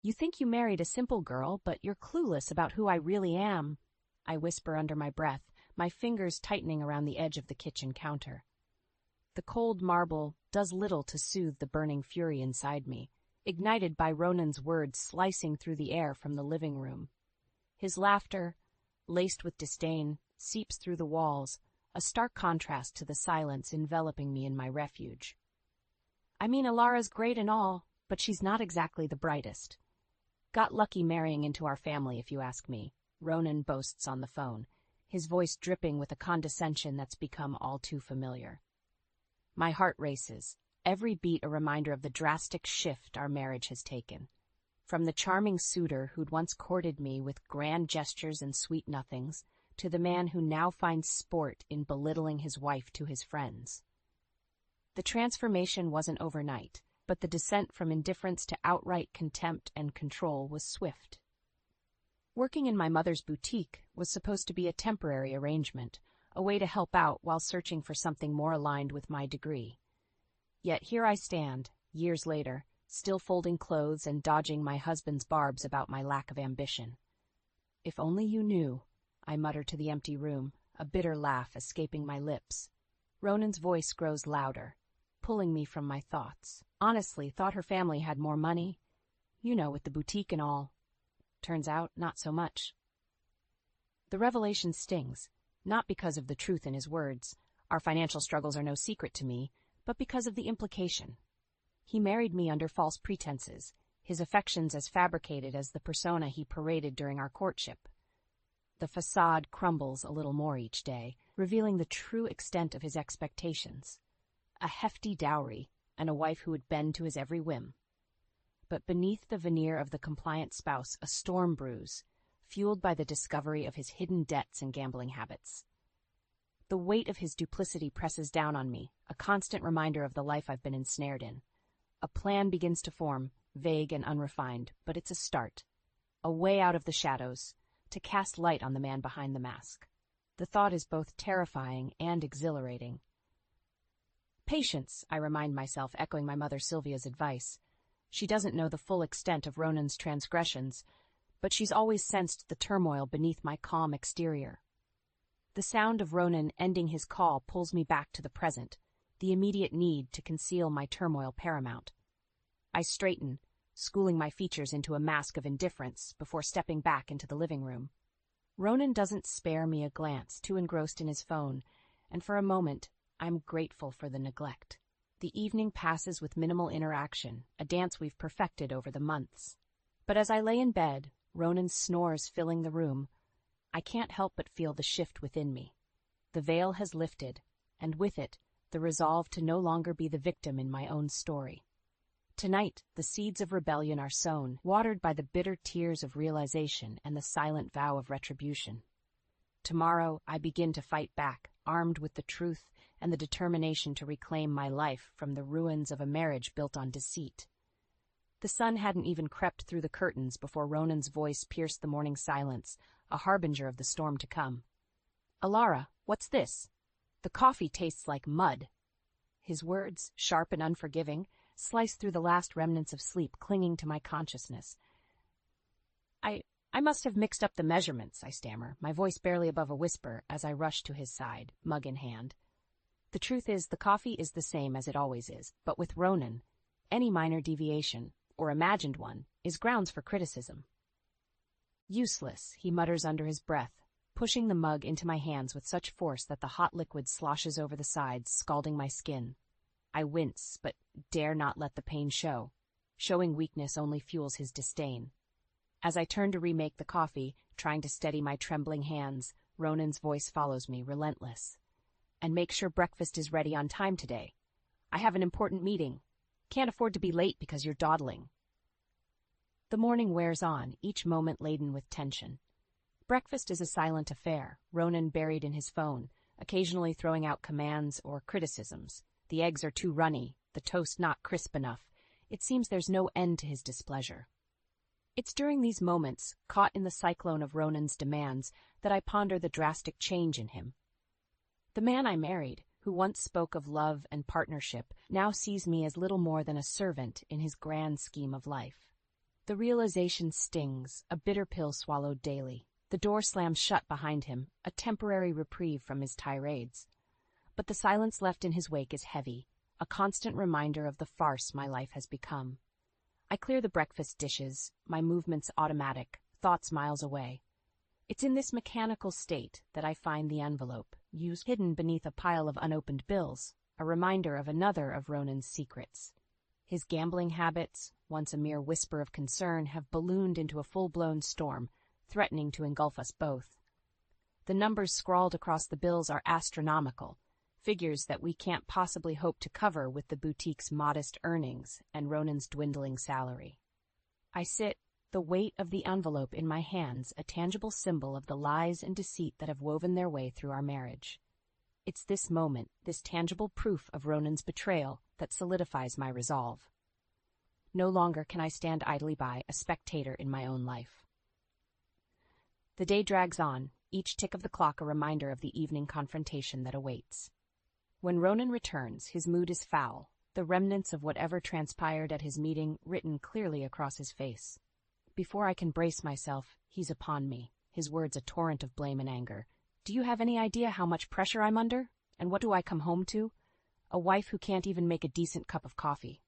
You think you married a simple girl, but you're clueless about who I really am, I whisper under my breath, my fingers tightening around the edge of the kitchen counter. The cold marble does little to soothe the burning fury inside me, ignited by Ronan's words slicing through the air from the living room. His laughter, laced with disdain, seeps through the walls, a stark contrast to the silence enveloping me in my refuge. I mean, Alara's great and all, but she's not exactly the brightest. Got lucky marrying into our family, if you ask me, Ronan boasts on the phone, his voice dripping with a condescension that's become all too familiar. My heart races, every beat a reminder of the drastic shift our marriage has taken. From the charming suitor who'd once courted me with grand gestures and sweet nothings, to the man who now finds sport in belittling his wife to his friends. The transformation wasn't overnight, but the descent from indifference to outright contempt and control was swift. Working in my mother's boutique was supposed to be a temporary arrangement, a way to help out while searching for something more aligned with my degree. Yet here I stand, years later, still folding clothes and dodging my husband's barbs about my lack of ambition. If only you knew, I mutter to the empty room, a bitter laugh escaping my lips. Ronan's voice grows louder, pulling me from my thoughts. Honestly, thought her family had more money. You know, with the boutique and all. Turns out, not so much. The revelation stings, not because of the truth in his words. Our financial struggles are no secret to me, but because of the implication. He married me under false pretenses, his affections as fabricated as the persona he paraded during our courtship. The facade crumbles a little more each day, revealing the true extent of his expectations. A hefty dowry, and a wife who would bend to his every whim. But beneath the veneer of the compliant spouse, a storm brews, fueled by the discovery of his hidden debts and gambling habits. The weight of his duplicity presses down on me, a constant reminder of the life I've been ensnared in. A plan begins to form, vague and unrefined, but it's a start. A way out of the shadows, to cast light on the man behind the mask. The thought is both terrifying and exhilarating. Patience, I remind myself, echoing my mother Sylvia's advice. She doesn't know the full extent of Ronan's transgressions, but she's always sensed the turmoil beneath my calm exterior. The sound of Ronan ending his call pulls me back to the present, the immediate need to conceal my turmoil paramount. I straighten, schooling my features into a mask of indifference before stepping back into the living room. Ronan doesn't spare me a glance, too engrossed in his phone, and for a moment, I'm grateful for the neglect. The evening passes with minimal interaction, a dance we've perfected over the months. But as I lay in bed, Ronan's snores filling the room, I can't help but feel the shift within me. The veil has lifted, and with it, the resolve to no longer be the victim in my own story. Tonight, the seeds of rebellion are sown, watered by the bitter tears of realization and the silent vow of retribution. Tomorrow, I begin to fight back, armed with the truth and the determination to reclaim my life from the ruins of a marriage built on deceit. The sun hadn't even crept through the curtains before Ronan's voice pierced the morning silence, a harbinger of the storm to come. "Alara, what's this? The coffee tastes like mud." His words, sharp and unforgiving, sliced through the last remnants of sleep clinging to my consciousness. I must have mixed up the measurements, I stammer, my voice barely above a whisper as I rush to his side, mug in hand. The truth is, the coffee is the same as it always is, but with Ronan, any minor deviation, or imagined one, is grounds for criticism. "Useless," he mutters under his breath, pushing the mug into my hands with such force that the hot liquid sloshes over the sides, scalding my skin. I wince, but dare not let the pain show. Showing weakness only fuels his disdain. As I turn to remake the coffee, trying to steady my trembling hands, Ronan's voice follows me, relentless. "And make sure breakfast is ready on time today. I have an important meeting. Can't afford to be late because you're dawdling." The morning wears on, each moment laden with tension. Breakfast is a silent affair, Ronan buried in his phone, occasionally throwing out commands or criticisms. The eggs are too runny, the toast not crisp enough. It seems there's no end to his displeasure. It's during these moments, caught in the cyclone of Ronan's demands, that I ponder the drastic change in him. The man I married, who once spoke of love and partnership, now sees me as little more than a servant in his grand scheme of life. The realization stings, a bitter pill swallowed daily. The door slams shut behind him, a temporary reprieve from his tirades. But the silence left in his wake is heavy, a constant reminder of the farce my life has become. I clear the breakfast dishes, my movements automatic, thoughts miles away. It's in this mechanical state that I find the envelope, used hidden beneath a pile of unopened bills, a reminder of another of Ronan's secrets. His gambling habits, once a mere whisper of concern, have ballooned into a full-blown storm, threatening to engulf us both. The numbers scrawled across the bills are astronomical, figures that we can't possibly hope to cover with the boutique's modest earnings and Ronan's dwindling salary. I sit, the weight of the envelope in my hands, a tangible symbol of the lies and deceit that have woven their way through our marriage. It's this moment, this tangible proof of Ronan's betrayal, that solidifies my resolve. No longer can I stand idly by, a spectator in my own life. The day drags on, each tick of the clock a reminder of the evening confrontation that awaits. When Ronan returns, his mood is foul, the remnants of whatever transpired at his meeting written clearly across his face. Before I can brace myself, he's upon me, his words a torrent of blame and anger. Do you have any idea how much pressure I'm under? And what do I come home to? A wife who can't even make a decent cup of coffee.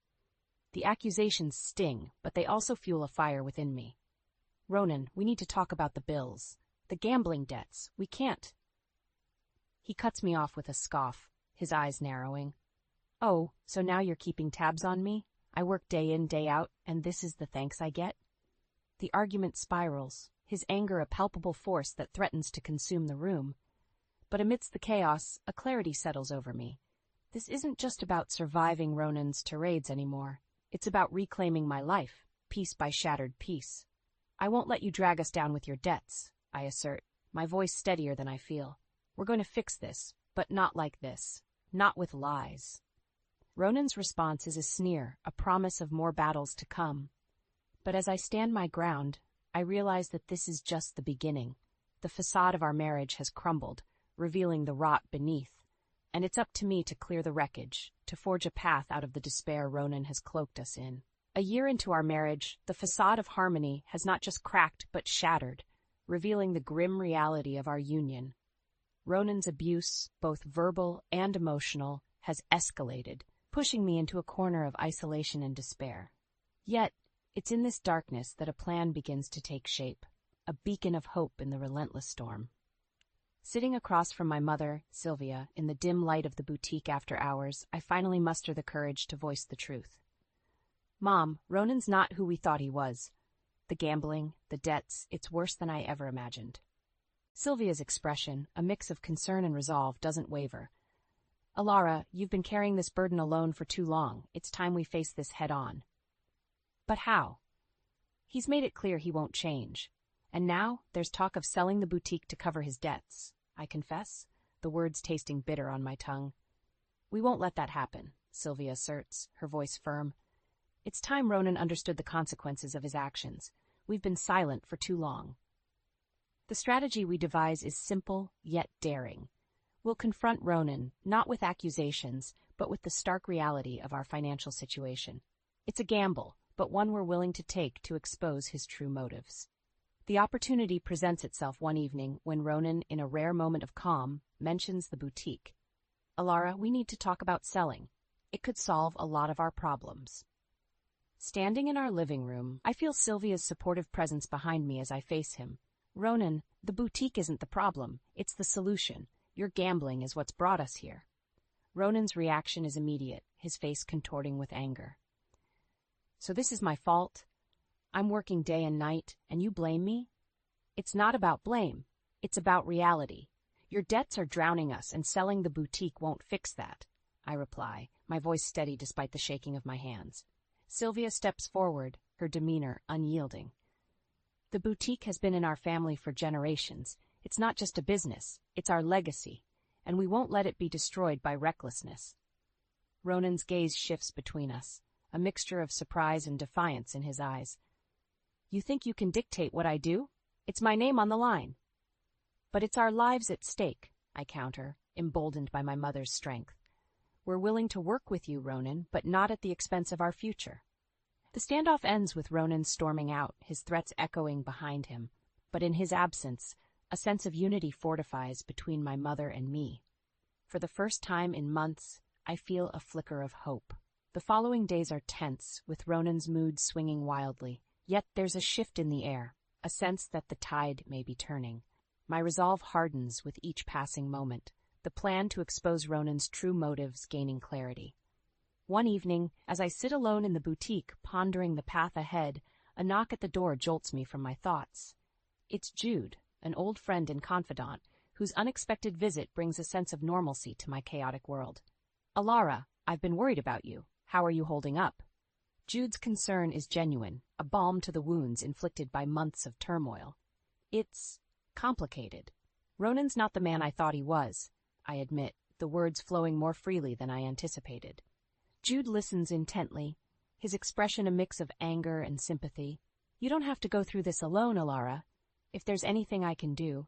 The accusations sting, but they also fuel a fire within me. Ronan, we need to talk about the bills. The gambling debts. We can't. He cuts me off with a scoff, his eyes narrowing. Oh, so now you're keeping tabs on me? I work day in, day out, and this is the thanks I get? The argument spirals, his anger a palpable force that threatens to consume the room. But amidst the chaos, a clarity settles over me. This isn't just about surviving Ronan's tirades anymore. It's about reclaiming my life, piece by shattered piece. I won't let you drag us down with your debts, I assert, my voice steadier than I feel. We're going to fix this, but not like this. Not with lies. Ronan's response is a sneer, a promise of more battles to come. But as I stand my ground, I realize that this is just the beginning. The facade of our marriage has crumbled, revealing the rot beneath. And it's up to me to clear the wreckage, to forge a path out of the despair Ronan has cloaked us in. A year into our marriage, the facade of harmony has not just cracked but shattered, revealing the grim reality of our union. Ronan's abuse, both verbal and emotional, has escalated, pushing me into a corner of isolation and despair. Yet, it's in this darkness that a plan begins to take shape, a beacon of hope in the relentless storm. Sitting across from my mother, Sylvia, in the dim light of the boutique after hours, I finally muster the courage to voice the truth. Mom, Ronan's not who we thought he was. The gambling, the debts, it's worse than I ever imagined. Sylvia's expression, a mix of concern and resolve, doesn't waver. Alara, you've been carrying this burden alone for too long. It's time we face this head on. But how? He's made it clear he won't change. And now there's talk of selling the boutique to cover his debts. I confess, the words tasting bitter on my tongue. We won't let that happen, Sylvia asserts, her voice firm. It's time Ronan understood the consequences of his actions. We've been silent for too long. The strategy we devise is simple, yet daring. We'll confront Ronan, not with accusations, but with the stark reality of our financial situation. It's a gamble, but one we're willing to take to expose his true motives. The opportunity presents itself one evening when Ronan, in a rare moment of calm, mentions the boutique. Alara, we need to talk about selling. It could solve a lot of our problems. Standing in our living room, I feel Sylvia's supportive presence behind me as I face him. Ronan, the boutique isn't the problem, it's the solution. Your gambling is what's brought us here. Ronan's reaction is immediate, his face contorting with anger. So this is my fault? I'm working day and night, and you blame me? It's not about blame. It's about reality. Your debts are drowning us, and selling the boutique won't fix that, I reply, my voice steady despite the shaking of my hands. Sylvia steps forward, her demeanor unyielding. The boutique has been in our family for generations. It's not just a business, it's our legacy, and we won't let it be destroyed by recklessness. Ronan's gaze shifts between us, a mixture of surprise and defiance in his eyes. You think you can dictate what I do? It's my name on the line. But it's our lives at stake, I counter, emboldened by my mother's strength. We're willing to work with you, Ronan, but not at the expense of our future. The standoff ends with Ronan storming out, his threats echoing behind him. But in his absence, a sense of unity fortifies between my mother and me. For the first time in months, I feel a flicker of hope. The following days are tense, with Ronan's mood swinging wildly. Yet there's a shift in the air, a sense that the tide may be turning. My resolve hardens with each passing moment, the plan to expose Ronan's true motives gaining clarity. One evening, as I sit alone in the boutique pondering the path ahead, a knock at the door jolts me from my thoughts. It's Jude, an old friend and confidant, whose unexpected visit brings a sense of normalcy to my chaotic world. "Alara, I've been worried about you. How are you holding up?" Jude's concern is genuine, a balm to the wounds inflicted by months of turmoil. It's complicated. Ronan's not the man I thought he was, I admit, the words flowing more freely than I anticipated. Jude listens intently, his expression a mix of anger and sympathy. "You don't have to go through this alone, Alara. If there's anything I can do..."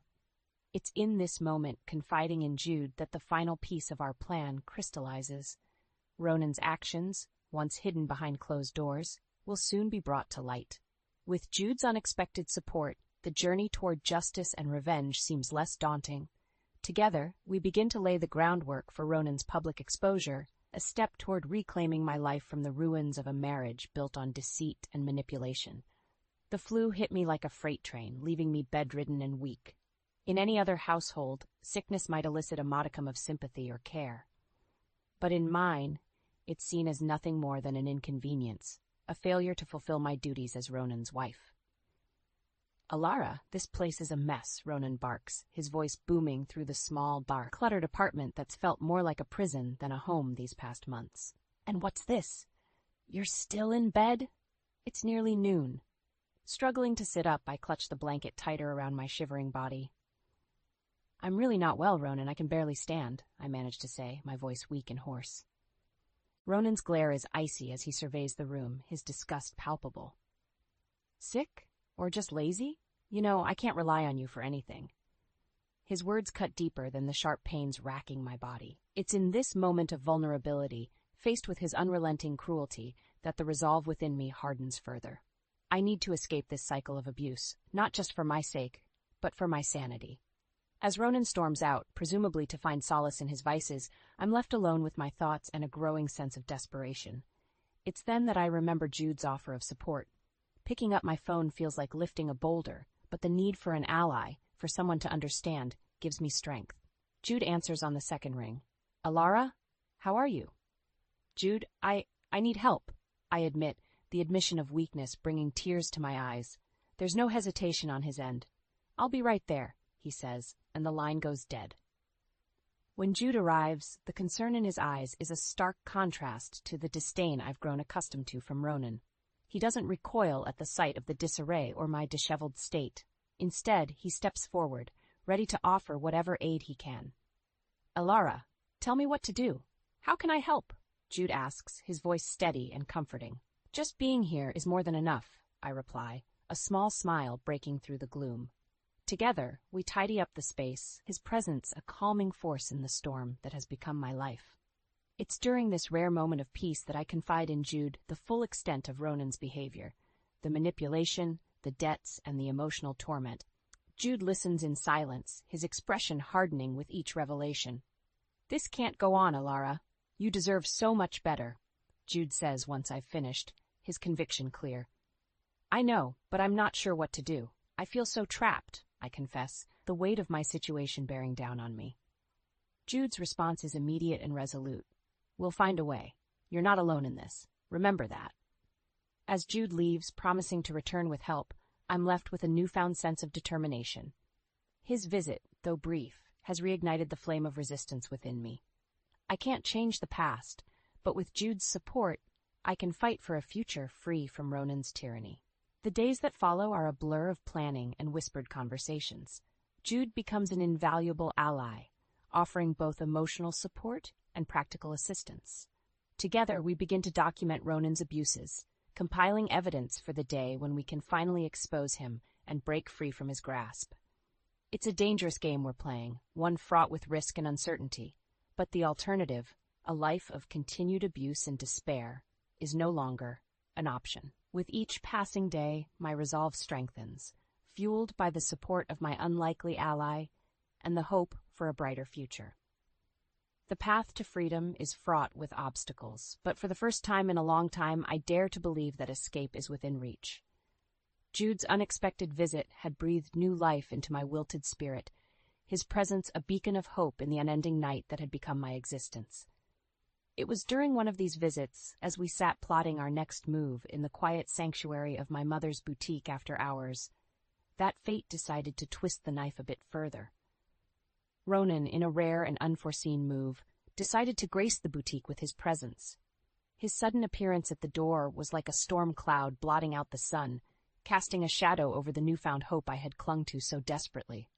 It's in this moment, confiding in Jude, that the final piece of our plan crystallizes. Ronan's actions, once hidden behind closed doors, will soon be brought to light. With Jude's unexpected support, the journey toward justice and revenge seems less daunting. Together, we begin to lay the groundwork for Ronan's public exposure, a step toward reclaiming my life from the ruins of a marriage built on deceit and manipulation. The flu hit me like a freight train, leaving me bedridden and weak. In any other household, sickness might elicit a modicum of sympathy or care. But in mine, it's seen as nothing more than an inconvenience, a failure to fulfill my duties as Ronan's wife. "Alara, this place is a mess," Ronan barks, his voice booming through the small, cluttered apartment that's felt more like a prison than a home these past months. "And what's this? You're still in bed?" It's nearly noon. Struggling to sit up, I clutch the blanket tighter around my shivering body. "I'm really not well, Ronan. I can barely stand," I manage to say, my voice weak and hoarse. Ronan's glare is icy as he surveys the room, his disgust palpable. "Sick? Or just lazy? You know, I can't rely on you for anything." His words cut deeper than the sharp pains racking my body. It's in this moment of vulnerability, faced with his unrelenting cruelty, that the resolve within me hardens further. I need to escape this cycle of abuse, not just for my sake, but for my sanity. As Ronan storms out, presumably to find solace in his vices, I'm left alone with my thoughts and a growing sense of desperation. It's then that I remember Jude's offer of support. Picking up my phone feels like lifting a boulder, but the need for an ally, for someone to understand, gives me strength. Jude answers on the second ring. "Alara, how are you?" "Jude, I need help," I admit, the admission of weakness bringing tears to my eyes. There's no hesitation on his end. "I'll be right there," he says, and the line goes dead. When Jude arrives, the concern in his eyes is a stark contrast to the disdain I've grown accustomed to from Ronan. He doesn't recoil at the sight of the disarray or my disheveled state. Instead, he steps forward, ready to offer whatever aid he can. "Alara, tell me what to do. How can I help?" Jude asks, his voice steady and comforting. "Just being here is more than enough," I reply, a small smile breaking through the gloom. Together, we tidy up the space, his presence a calming force in the storm that has become my life. It's during this rare moment of peace that I confide in Jude the full extent of Ronan's behavior, the manipulation, the debts, and the emotional torment. Jude listens in silence, his expression hardening with each revelation. "This can't go on, Alara. You deserve so much better," Jude says once I've finished, his conviction clear. "I know, but I'm not sure what to do. I feel so trapped," I confess, the weight of my situation bearing down on me. Jude's response is immediate and resolute. "We'll find a way. You're not alone in this. Remember that." As Jude leaves, promising to return with help, I'm left with a newfound sense of determination. His visit, though brief, has reignited the flame of resistance within me. I can't change the past, but with Jude's support, I can fight for a future free from Ronan's tyranny. The days that follow are a blur of planning and whispered conversations. Jude becomes an invaluable ally, offering both emotional support and practical assistance. Together, we begin to document Ronan's abuses, compiling evidence for the day when we can finally expose him and break free from his grasp. It's a dangerous game we're playing, one fraught with risk and uncertainty, but the alternative, a life of continued abuse and despair, is no longer an option. With each passing day, my resolve strengthens, fueled by the support of my unlikely ally and the hope for a brighter future. The path to freedom is fraught with obstacles, but for the first time in a long time, I dare to believe that escape is within reach. Jude's unexpected visit had breathed new life into my wilted spirit, his presence a beacon of hope in the unending night that had become my existence. It was during one of these visits, as we sat plotting our next move in the quiet sanctuary of my mother's boutique after hours, that fate decided to twist the knife a bit further. Ronan, in a rare and unforeseen move, decided to grace the boutique with his presence. His sudden appearance at the door was like a storm cloud blotting out the sun, casting a shadow over the newfound hope I had clung to so desperately.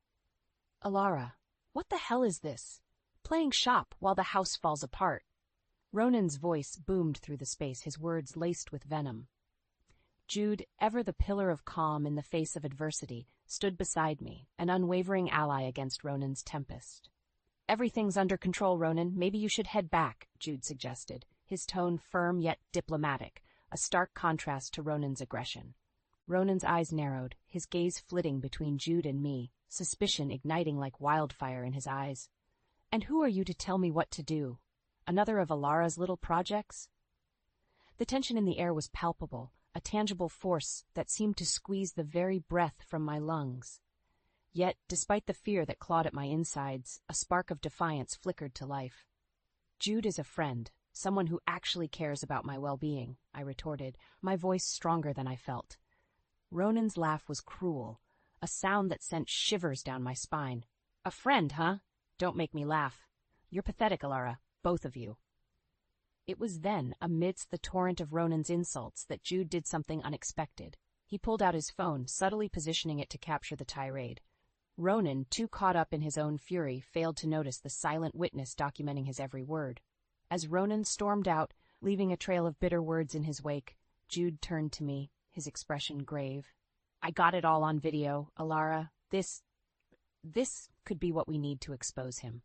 "Alara, what the hell is this? Playing shop while the house falls apart." Ronan's voice boomed through the space, his words laced with venom. Jude, ever the pillar of calm in the face of adversity, stood beside me, an unwavering ally against Ronan's tempest. "Everything's under control, Ronan. Maybe you should head back," Jude suggested, his tone firm yet diplomatic, a stark contrast to Ronan's aggression. Ronan's eyes narrowed, his gaze flitting between Jude and me, suspicion igniting like wildfire in his eyes. "And who are you to tell me what to do? Another of Alara's little projects?" The tension in the air was palpable, a tangible force that seemed to squeeze the very breath from my lungs. Yet, despite the fear that clawed at my insides, a spark of defiance flickered to life. "Jude is a friend, someone who actually cares about my well-being," I retorted, my voice stronger than I felt. Ronan's laugh was cruel, a sound that sent shivers down my spine. "A friend, huh? Don't make me laugh. You're pathetic, Alara, both of you." It was then, amidst the torrent of Ronan's insults, that Jude did something unexpected. He pulled out his phone, subtly positioning it to capture the tirade. Ronan, too caught up in his own fury, failed to notice the silent witness documenting his every word. As Ronan stormed out, leaving a trail of bitter words in his wake, Jude turned to me, his expression grave. "I got it all on video, Alara. This could be what we need to expose him."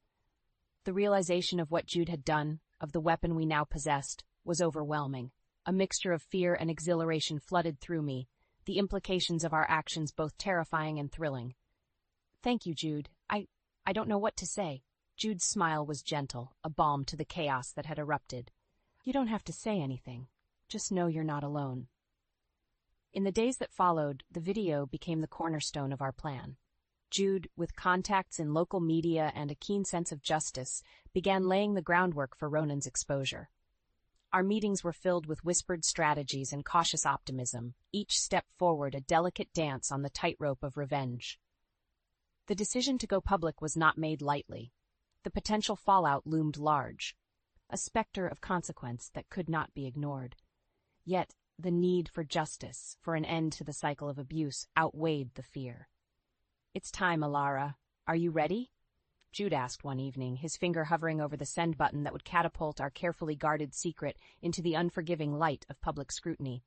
The realization of what Jude had done, of the weapon we now possessed, was overwhelming. A mixture of fear and exhilaration flooded through me, the implications of our actions both terrifying and thrilling. "Thank you, Jude. I don't know what to say." Jude's smile was gentle, a balm to the chaos that had erupted. "You don't have to say anything. Just know you're not alone." In the days that followed, the video became the cornerstone of our plan. Jude, with contacts in local media and a keen sense of justice, began laying the groundwork for Ronan's exposure. Our meetings were filled with whispered strategies and cautious optimism, each step forward a delicate dance on the tightrope of revenge. The decision to go public was not made lightly. The potential fallout loomed large, a specter of consequence that could not be ignored. Yet, the need for justice, for an end to the cycle of abuse, outweighed the fear. "It's time, Alara. Are you ready?" Jude asked one evening, his finger hovering over the send button that would catapult our carefully guarded secret into the unforgiving light of public scrutiny.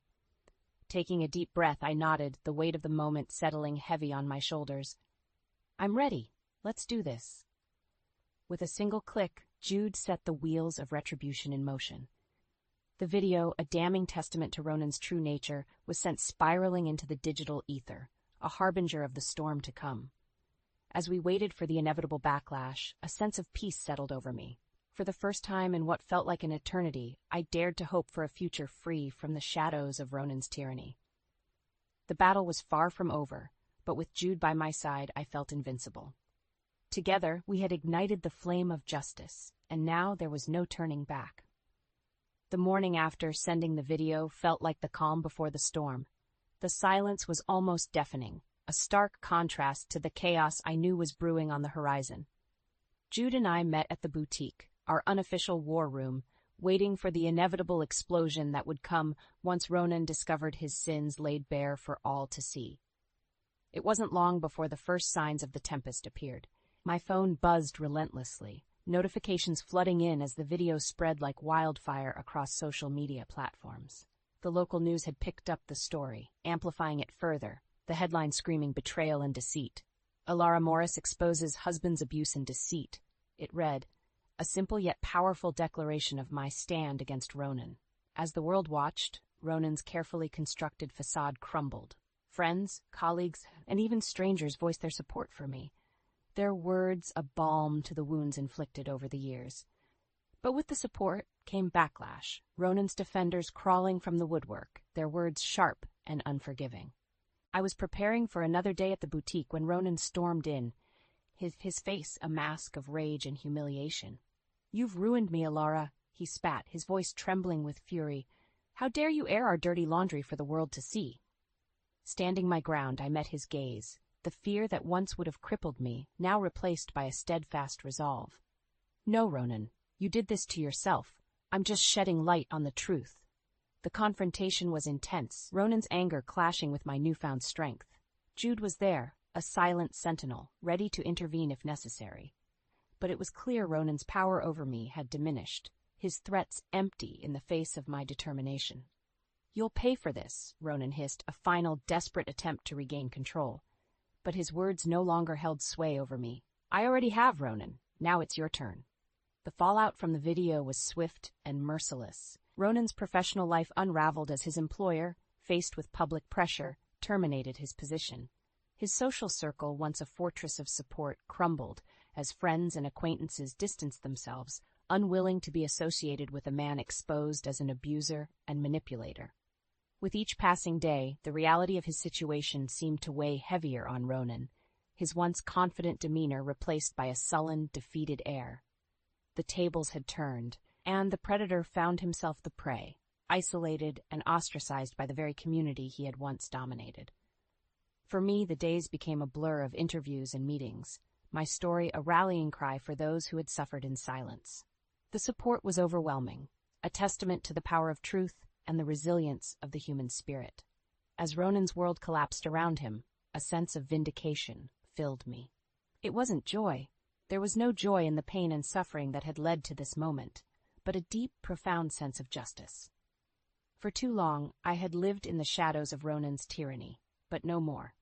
Taking a deep breath, I nodded, the weight of the moment settling heavy on my shoulders. "I'm ready. Let's do this." With a single click, Jude set the wheels of retribution in motion. The video, a damning testament to Ronan's true nature, was sent spiraling into the digital ether, a harbinger of the storm to come. As we waited for the inevitable backlash, a sense of peace settled over me. For the first time in what felt like an eternity, I dared to hope for a future free from the shadows of Ronan's tyranny. The battle was far from over, but with Jude by my side, I felt invincible. Together, we had ignited the flame of justice, and now there was no turning back. The morning after sending the video felt like the calm before the storm. The silence was almost deafening, a stark contrast to the chaos I knew was brewing on the horizon. Jude and I met at the boutique, our unofficial war room, waiting for the inevitable explosion that would come once Ronan discovered his sins laid bare for all to see. It wasn't long before the first signs of the tempest appeared. My phone buzzed relentlessly, notifications flooding in as the video spread like wildfire across social media platforms. The local news had picked up the story, amplifying it further, the headline screaming betrayal and deceit. Alara Morris exposes husband's abuse and deceit. It read, a simple yet powerful declaration of my stand against Ronan. As the world watched, Ronan's carefully constructed facade crumbled. Friends, colleagues, and even strangers voiced their support for me, their words a balm to the wounds inflicted over the years. But with the support came backlash, Ronan's defenders crawling from the woodwork, their words sharp and unforgiving. I was preparing for another day at the boutique when Ronan stormed in, his face a mask of rage and humiliation. "You've ruined me, Alara," he spat, his voice trembling with fury. "How dare you air our dirty laundry for the world to see?" Standing my ground, I met his gaze, the fear that once would have crippled me, now replaced by a steadfast resolve. "No, Ronan, you did this to yourself. I'm just shedding light on the truth." The confrontation was intense, Ronan's anger clashing with my newfound strength. Jude was there, a silent sentinel, ready to intervene if necessary. But it was clear Ronan's power over me had diminished, his threats empty in the face of my determination. "You'll pay for this," Ronan hissed, a final desperate attempt to regain control. But his words no longer held sway over me. "I already have, Ronan. Now it's your turn." The fallout from the video was swift and merciless. Ronan's professional life unraveled as his employer, faced with public pressure, terminated his position. His social circle, once a fortress of support, crumbled as friends and acquaintances distanced themselves, unwilling to be associated with a man exposed as an abuser and manipulator. With each passing day, the reality of his situation seemed to weigh heavier on Ronan, his once confident demeanor replaced by a sullen, defeated air. The tables had turned, and the predator found himself the prey, isolated and ostracized by the very community he had once dominated. For me, the days became a blur of interviews and meetings, my story a rallying cry for those who had suffered in silence. The support was overwhelming, a testament to the power of truth and the resilience of the human spirit. As Ronan's world collapsed around him, a sense of vindication filled me. It wasn't joy. There was no joy in the pain and suffering that had led to this moment, but a deep, profound sense of justice. For too long, I had lived in the shadows of Ronan's tyranny, but no more.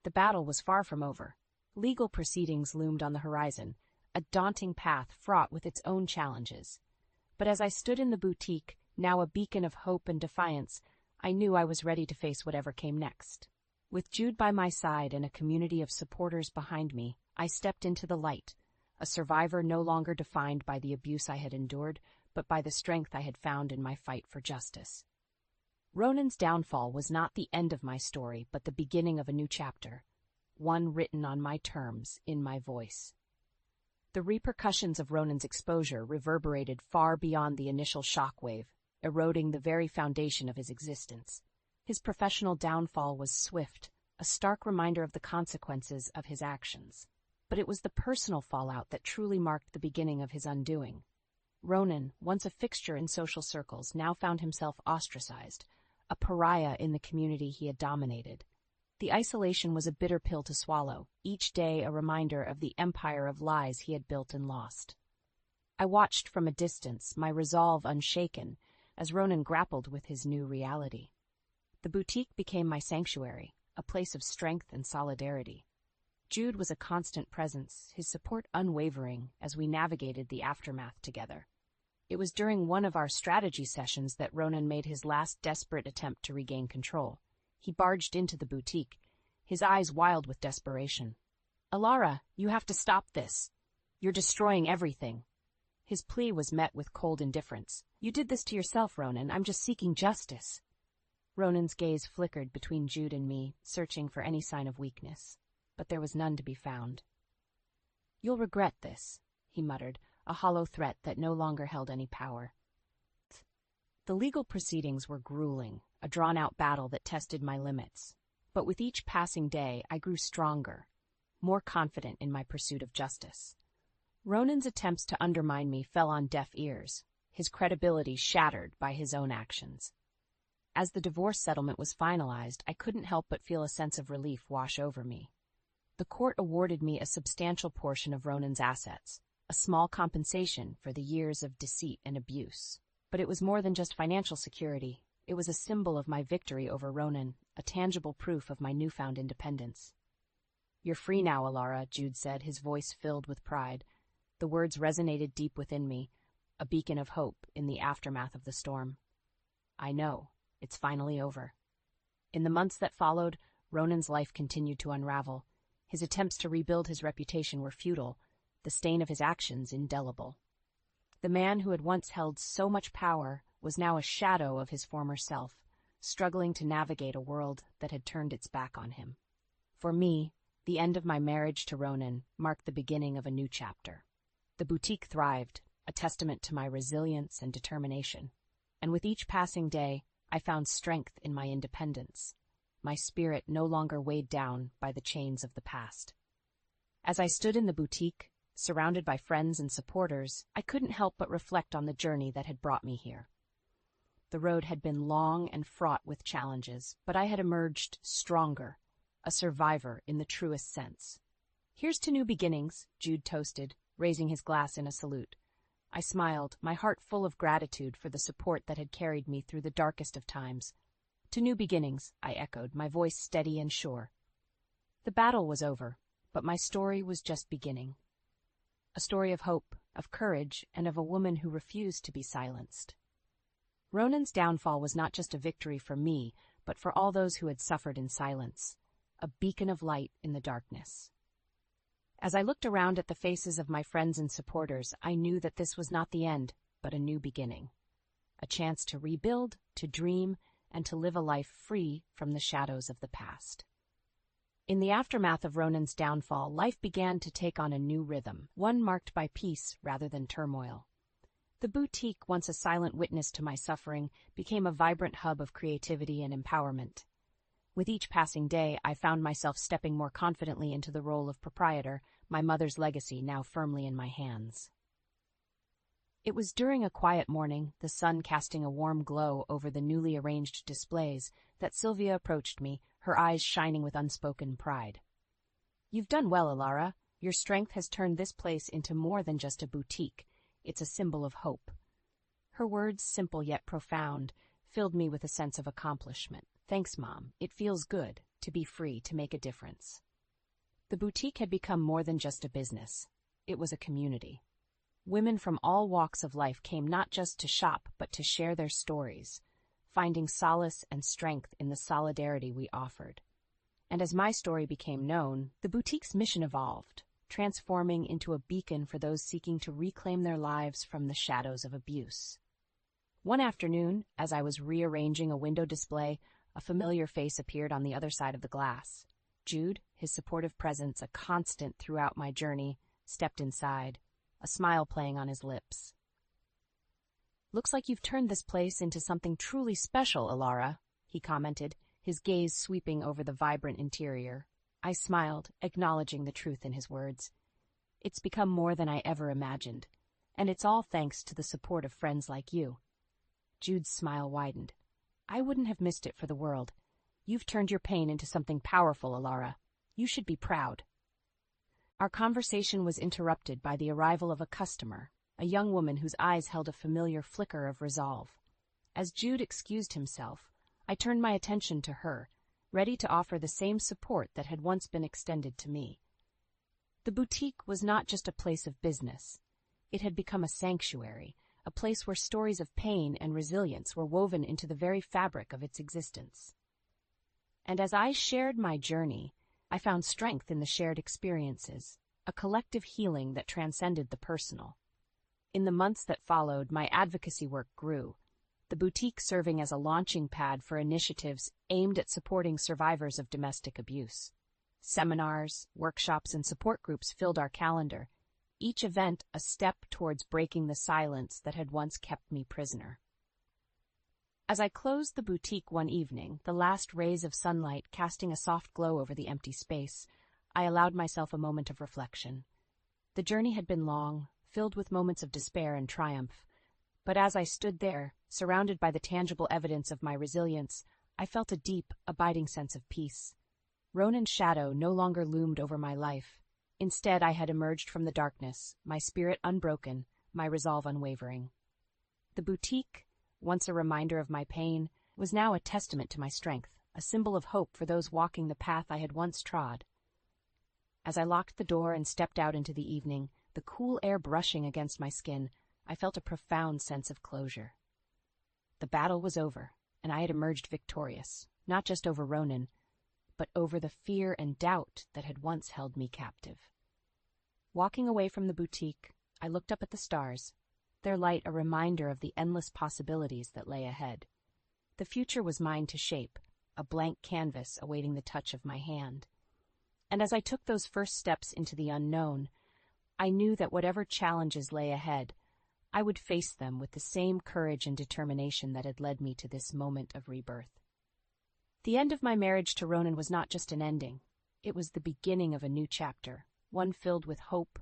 The battle was far from over. Legal proceedings loomed on the horizon, a daunting path fraught with its own challenges. But as I stood in the boutique, now a beacon of hope and defiance, I knew I was ready to face whatever came next. With Jude by my side and a community of supporters behind me, I stepped into the light, a survivor no longer defined by the abuse I had endured, but by the strength I had found in my fight for justice. Ronan's downfall was not the end of my story, but the beginning of a new chapter, one written on my terms, in my voice. The repercussions of Ronan's exposure reverberated far beyond the initial shockwave, eroding the very foundation of his existence. His professional downfall was swift, a stark reminder of the consequences of his actions. But it was the personal fallout that truly marked the beginning of his undoing. Ronan, once a fixture in social circles, now found himself ostracized, a pariah in the community he had dominated. The isolation was a bitter pill to swallow, each day a reminder of the empire of lies he had built and lost. I watched from a distance, my resolve unshaken, as Ronan grappled with his new reality. The boutique became my sanctuary, a place of strength and solidarity. Jude was a constant presence, his support unwavering as we navigated the aftermath together. It was during one of our strategy sessions that Ronan made his last desperate attempt to regain control. He barged into the boutique, his eyes wild with desperation. "Alara, you have to stop this. You're destroying everything." His plea was met with cold indifference. "You did this to yourself, Ronan. I'm just seeking justice." Ronan's gaze flickered between Jude and me, searching for any sign of weakness. But there was none to be found. "You'll regret this," he muttered, a hollow threat that no longer held any power. The legal proceedings were grueling, a drawn-out battle that tested my limits. But with each passing day, I grew stronger, more confident in my pursuit of justice. Ronan's attempts to undermine me fell on deaf ears, his credibility shattered by his own actions. As the divorce settlement was finalized, I couldn't help but feel a sense of relief wash over me. The court awarded me a substantial portion of Ronan's assets, a small compensation for the years of deceit and abuse. But it was more than just financial security. It was a symbol of my victory over Ronan, a tangible proof of my newfound independence. "You're free now, Alara," Jude said, his voice filled with pride. The words resonated deep within me, a beacon of hope in the aftermath of the storm. "I know. It's finally over. In the months that followed, Ronan's life continued to unravel. His attempts to rebuild his reputation were futile, the stain of his actions indelible. The man who had once held so much power was now a shadow of his former self, struggling to navigate a world that had turned its back on him. For me, the end of my marriage to Ronan marked the beginning of a new chapter. The boutique thrived, a testament to my resilience and determination. And with each passing day, I found strength in my independence, my spirit no longer weighed down by the chains of the past. As I stood in the boutique, surrounded by friends and supporters, I couldn't help but reflect on the journey that had brought me here. The road had been long and fraught with challenges, but I had emerged stronger, a survivor in the truest sense. "Here's to new beginnings," Jude toasted, raising his glass in a salute. I smiled, my heart full of gratitude for the support that had carried me through the darkest of times. "To new beginnings," I echoed, my voice steady and sure. The battle was over, but my story was just beginning. A story of hope, of courage, and of a woman who refused to be silenced. Ronan's downfall was not just a victory for me, but for all those who had suffered in silence, a beacon of light in the darkness. As I looked around at the faces of my friends and supporters, I knew that this was not the end, but a new beginning. A chance to rebuild, to dream, and to live a life free from the shadows of the past. In the aftermath of Ronan's downfall, life began to take on a new rhythm, one marked by peace rather than turmoil. The boutique, once a silent witness to my suffering, became a vibrant hub of creativity and empowerment. With each passing day, I found myself stepping more confidently into the role of proprietor, my mother's legacy now firmly in my hands. It was during a quiet morning, the sun casting a warm glow over the newly arranged displays, that Sylvia approached me, her eyes shining with unspoken pride. "You've done well, Alara. Your strength has turned this place into more than just a boutique. It's a symbol of hope." Her words, simple yet profound, filled me with a sense of accomplishment. "Thanks, Mom. It feels good to be free to make a difference." The boutique had become more than just a business. It was a community. Women from all walks of life came not just to shop, but to share their stories, finding solace and strength in the solidarity we offered. And as my story became known, the boutique's mission evolved, transforming into a beacon for those seeking to reclaim their lives from the shadows of abuse. One afternoon, as I was rearranging a window display, a familiar face appeared on the other side of the glass. Jude, his supportive presence a constant throughout my journey, stepped inside, a smile playing on his lips. "Looks like you've turned this place into something truly special, Alara," he commented, his gaze sweeping over the vibrant interior. I smiled, acknowledging the truth in his words. "It's become more than I ever imagined, and it's all thanks to the support of friends like you." Jude's smile widened. "I wouldn't have missed it for the world. You've turned your pain into something powerful, Alara. You should be proud." Our conversation was interrupted by the arrival of a customer, a young woman whose eyes held a familiar flicker of resolve. As Jude excused himself, I turned my attention to her, ready to offer the same support that had once been extended to me. The boutique was not just a place of business. It had become a sanctuary, a place where stories of pain and resilience were woven into the very fabric of its existence. And as I shared my journey, I found strength in the shared experiences, a collective healing that transcended the personal. In the months that followed, my advocacy work grew, the boutique serving as a launching pad for initiatives aimed at supporting survivors of domestic abuse. Seminars, workshops, and support groups filled our calendar, each event a step towards breaking the silence that had once kept me prisoner. As I closed the boutique one evening, the last rays of sunlight casting a soft glow over the empty space, I allowed myself a moment of reflection. The journey had been long, filled with moments of despair and triumph, but as I stood there, surrounded by the tangible evidence of my resilience, I felt a deep, abiding sense of peace. Ronan's shadow no longer loomed over my life. Instead, I had emerged from the darkness, my spirit unbroken, my resolve unwavering. The boutique, once a reminder of my pain, was now a testament to my strength, a symbol of hope for those walking the path I had once trod. As I locked the door and stepped out into the evening, the cool air brushing against my skin, I felt a profound sense of closure. The battle was over, and I had emerged victorious, not just over Ronan, but over the fear and doubt that had once held me captive. Walking away from the boutique, I looked up at the stars, their light a reminder of the endless possibilities that lay ahead. The future was mine to shape, a blank canvas awaiting the touch of my hand. And as I took those first steps into the unknown, I knew that whatever challenges lay ahead, I would face them with the same courage and determination that had led me to this moment of rebirth. The end of my marriage to Ronan was not just an ending. It was the beginning of a new chapter, one filled with hope,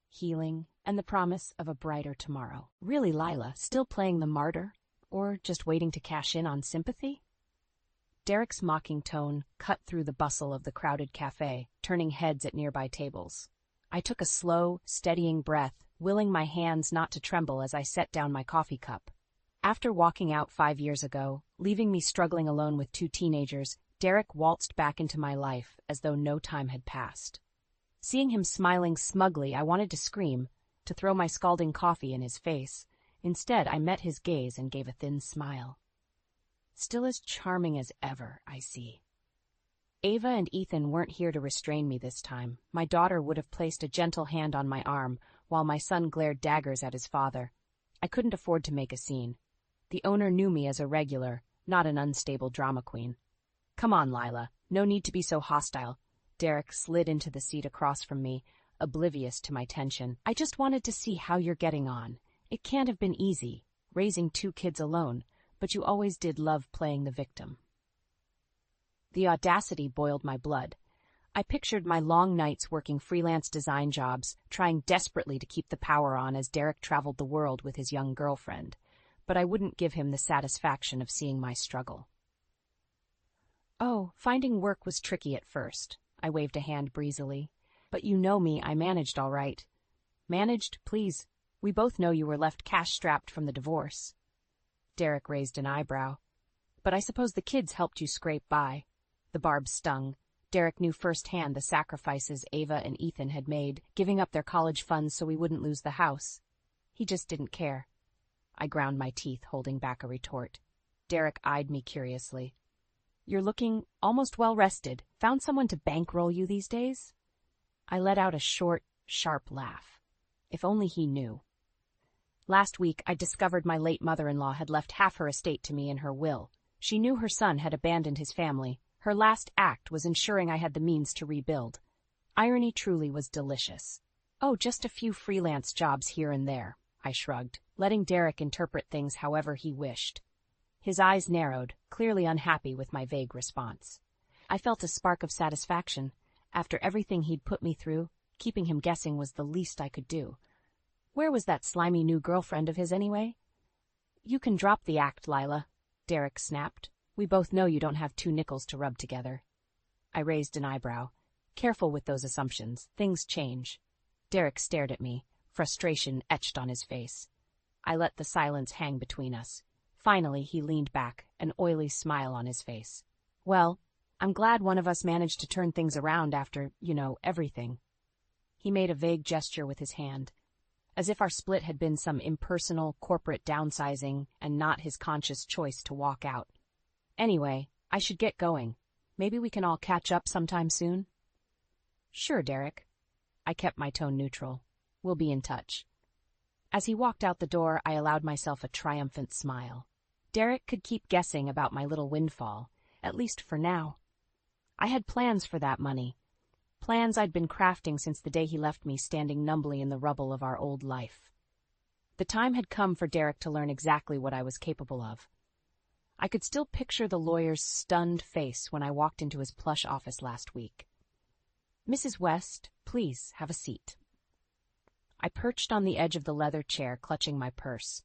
healing, and the promise of a brighter tomorrow. Really, Lila, still playing the martyr? Or just waiting to cash in on sympathy? Derek's mocking tone cut through the bustle of the crowded cafe, turning heads at nearby tables. I took a slow, steadying breath, willing my hands not to tremble as I set down my coffee cup. After walking out 5 years ago, leaving me struggling alone with 2 teenagers, Derek waltzed back into my life as though no time had passed. Seeing him smiling smugly, I wanted to scream, to throw my scalding coffee in his face. Instead, I met his gaze and gave a thin smile. Still as charming as ever, I see. Ava and Ethan weren't here to restrain me this time. My daughter would have placed a gentle hand on my arm, while my son glared daggers at his father. I couldn't afford to make a scene. The owner knew me as a regular, not an unstable drama queen. Come on, Lila, no need to be so hostile. Derek slid into the seat across from me, oblivious to my tension. I just wanted to see how you're getting on. It can't have been easy, raising 2 kids alone, but you always did love playing the victim. The audacity boiled my blood. I pictured my long nights working freelance design jobs, trying desperately to keep the power on as Derek traveled the world with his young girlfriend, but I wouldn't give him the satisfaction of seeing my struggle. Oh, finding work was tricky at first. I waved a hand breezily. But you know me, I managed all right. Managed, please. We both know you were left cash-strapped from the divorce. Derek raised an eyebrow. But I suppose the kids helped you scrape by. The barb stung. Derek knew firsthand the sacrifices Ava and Ethan had made, giving up their college funds so we wouldn't lose the house. He just didn't care. I ground my teeth, holding back a retort. Derek eyed me curiously. You're looking almost well-rested. Found someone to bankroll you these days? I let out a short, sharp laugh. If only he knew. Last week, I discovered my late mother-in-law had left half her estate to me in her will. She knew her son had abandoned his family. Her last act was ensuring I had the means to rebuild. Irony truly was delicious. Oh, just a few freelance jobs here and there, I shrugged, letting Derek interpret things however he wished. His eyes narrowed, clearly unhappy with my vague response. I felt a spark of satisfaction. After everything he'd put me through, keeping him guessing was the least I could do. Where was that slimy new girlfriend of his anyway? You can drop the act, Lila, Derek snapped. We both know you don't have 2 nickels to rub together. I raised an eyebrow. Careful with those assumptions. Things change. Derek stared at me, frustration etched on his face. I let the silence hang between us. Finally, he leaned back, an oily smile on his face. Well, I'm glad one of us managed to turn things around after, everything. He made a vague gesture with his hand, as if our split had been some impersonal corporate downsizing and not his conscious choice to walk out. Anyway, I should get going. Maybe we can all catch up sometime soon? Sure, Derek. I kept my tone neutral. We'll be in touch. As he walked out the door, I allowed myself a triumphant smile. Derek could keep guessing about my little windfall, at least for now. I had plans for that money. Plans I'd been crafting since the day he left me standing numbly in the rubble of our old life. The time had come for Derek to learn exactly what I was capable of. I could still picture the lawyer's stunned face when I walked into his plush office last week. Mrs. West, please have a seat. I perched on the edge of the leather chair, clutching my purse.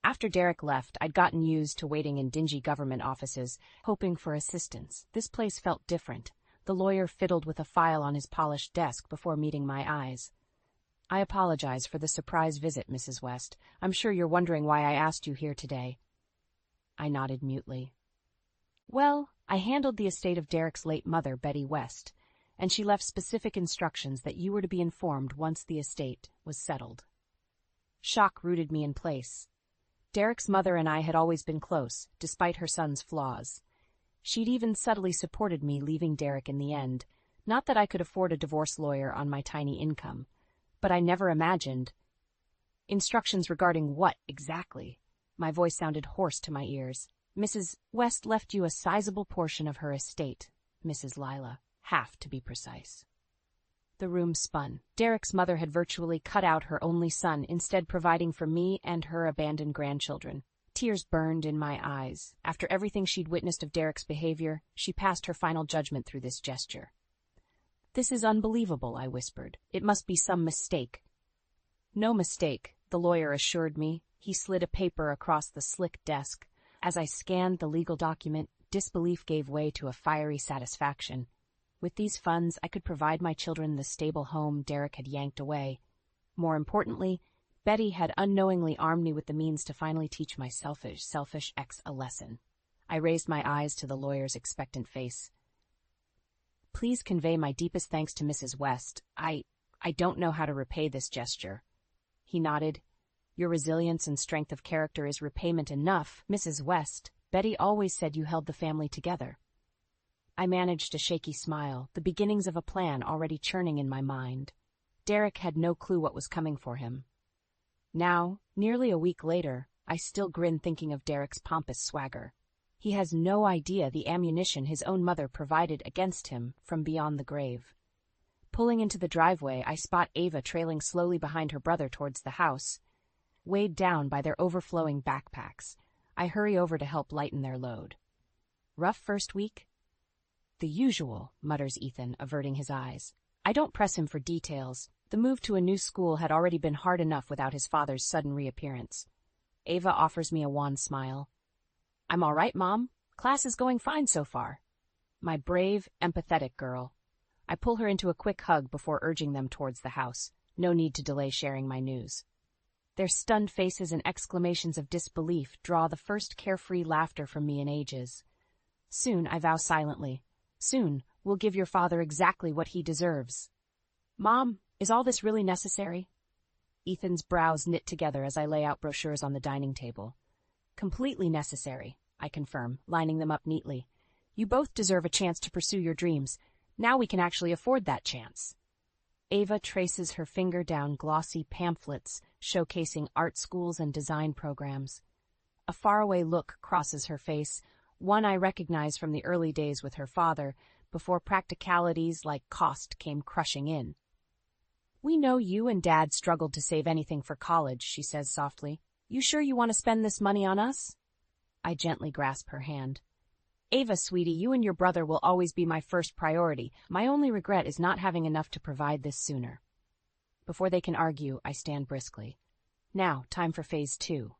After Derek left, I'd gotten used to waiting in dingy government offices, hoping for assistance. This place felt different. The lawyer fiddled with a file on his polished desk before meeting my eyes. I apologize for the surprise visit, Mrs. West. I'm sure you're wondering why I asked you here today. I nodded mutely. Well, I handled the estate of Derek's late mother, Betty West, and she left specific instructions that you were to be informed once the estate was settled. Shock rooted me in place. Derek's mother and I had always been close, despite her son's flaws. She'd even subtly supported me leaving Derek in the end. Not that I could afford a divorce lawyer on my tiny income, but I never imagined. Instructions regarding what, exactly? My voice sounded hoarse to my ears. Mrs. West left you a sizable portion of her estate, Mrs. Lila, half to be precise. The room spun. Derek's mother had virtually cut out her only son, instead providing for me and her abandoned grandchildren. Tears burned in my eyes. After everything she'd witnessed of Derek's behavior, she passed her final judgment through this gesture. "This is unbelievable," I whispered. "It must be some mistake." "No mistake," the lawyer assured me. He slid a paper across the slick desk. As I scanned the legal document, disbelief gave way to a fiery satisfaction. With these funds, I could provide my children the stable home Derek had yanked away. More importantly, Betty had unknowingly armed me with the means to finally teach my selfish ex a lesson. I raised my eyes to the lawyer's expectant face. "Please convey my deepest thanks to Mrs. West. I don't know how to repay this gesture." He nodded. "Your resilience and strength of character is repayment enough, Mrs. West. Betty always said you held the family together." I managed a shaky smile, the beginnings of a plan already churning in my mind. Derek had no clue what was coming for him. Now, nearly a week later, I still grin thinking of Derek's pompous swagger. He has no idea the ammunition his own mother provided against him from beyond the grave. Pulling into the driveway, I spot Ava trailing slowly behind her brother towards the house. Weighed down by their overflowing backpacks, I hurry over to help lighten their load. "Rough first week?" "The usual," mutters Ethan, averting his eyes. I don't press him for details. The move to a new school had already been hard enough without his father's sudden reappearance. Ava offers me a wan smile. "I'm all right, Mom. Class is going fine so far." My brave, empathetic girl. I pull her into a quick hug before urging them towards the house. No need to delay sharing my news. Their stunned faces and exclamations of disbelief draw the first carefree laughter from me in ages. Soon, I vow silently, soon we'll give your father exactly what he deserves. "Mom, is all this really necessary?" Ethan's brows knit together as I lay out brochures on the dining table. "Completely necessary," I confirm, lining them up neatly. "You both deserve a chance to pursue your dreams. Now we can actually afford that chance." Ava traces her finger down glossy pamphlets showcasing art schools and design programs. A faraway look crosses her face, one I recognize from the early days with her father, before practicalities like cost came crushing in. "We know you and Dad struggled to save anything for college," she says softly. "You sure you want to spend this money on us?" I gently grasp her hand. "Ava, sweetie, you and your brother will always be my first priority. My only regret is not having enough to provide this sooner." Before they can argue, I stand briskly. Now, time for phase 2.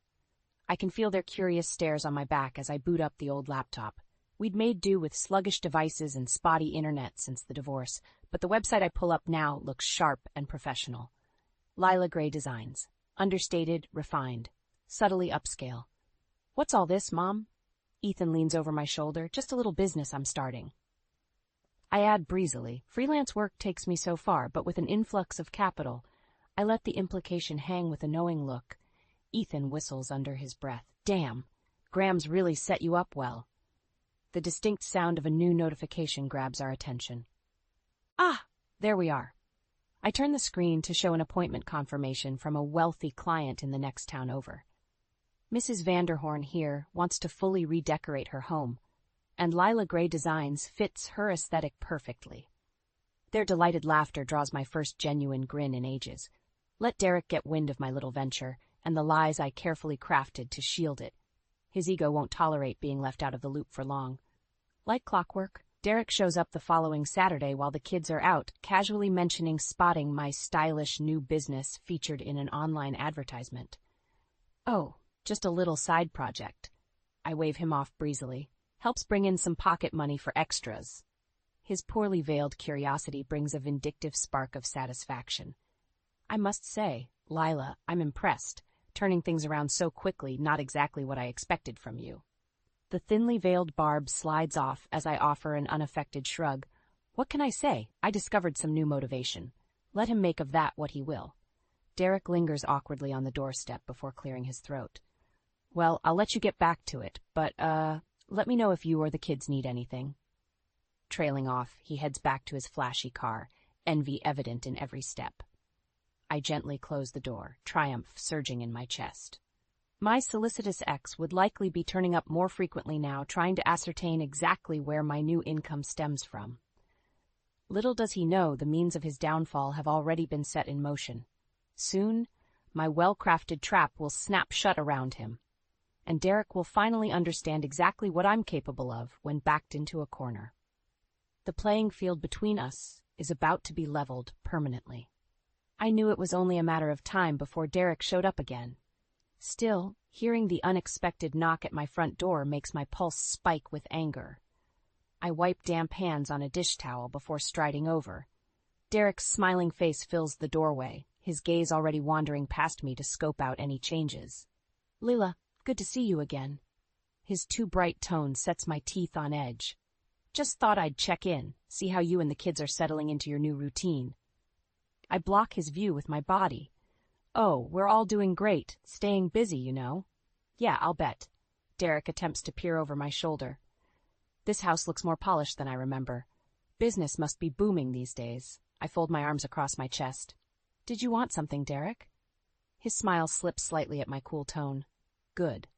I can feel their curious stares on my back as I boot up the old laptop. We'd made do with sluggish devices and spotty internet since the divorce, but the website I pull up now looks sharp and professional. Lila Gray Designs. Understated, refined. Subtly upscale. "What's all this, Mom?" Ethan leans over my shoulder. "Just a little business I'm starting." I add breezily, "Freelance work takes me so far, but with an influx of capital." I let the implication hang with a knowing look. Ethan whistles under his breath. "Damn, Graham's really set you up well." The distinct sound of a new notification grabs our attention. Ah, there we are. I turn the screen to show an appointment confirmation from a wealthy client in the next town over. Mrs. Vanderhorn here wants to fully redecorate her home, and Lila Gray Designs fits her aesthetic perfectly. Their delighted laughter draws my first genuine grin in ages. Let Derek get wind of my little venture, and the lies I carefully crafted to shield it. His ego won't tolerate being left out of the loop for long. Like clockwork, Derek shows up the following Saturday while the kids are out, casually mentioning spotting my stylish new business featured in an online advertisement. "Oh, just a little side project." I wave him off breezily. "Helps bring in some pocket money for extras." His poorly veiled curiosity brings a vindictive spark of satisfaction. I must say, Lila, I'm impressed. Turning things around so quickly, not exactly what I expected from you. The thinly veiled barb slides off as I offer an unaffected shrug. What can I say? I discovered some new motivation. Let him make of that what he will. Derek lingers awkwardly on the doorstep before clearing his throat. Well, I'll let you get back to it, but, let me know if you or the kids need anything. Trailing off, he heads back to his flashy car, envy evident in every step. I gently close the door, triumph surging in my chest. My solicitous ex would likely be turning up more frequently now, trying to ascertain exactly where my new income stems from. Little does he know the means of his downfall have already been set in motion. Soon, my well-crafted trap will snap shut around him, and Derek will finally understand exactly what I'm capable of when backed into a corner. The playing field between us is about to be leveled permanently. I knew it was only a matter of time before Derek showed up again. Still, hearing the unexpected knock at my front door makes my pulse spike with anger. I wipe damp hands on a dish towel before striding over. Derek's smiling face fills the doorway, his gaze already wandering past me to scope out any changes. "Lila, good to see you again." His too bright tone sets my teeth on edge. "Just thought I'd check in, see how you and the kids are settling into your new routine." I block his view with my body. "Oh, we're all doing great, staying busy, you know." "Yeah, I'll bet." Derek attempts to peer over my shoulder. "This house looks more polished than I remember. Business must be booming these days." I fold my arms across my chest. "Did you want something, Derek?" His smile slips slightly at my cool tone. Good.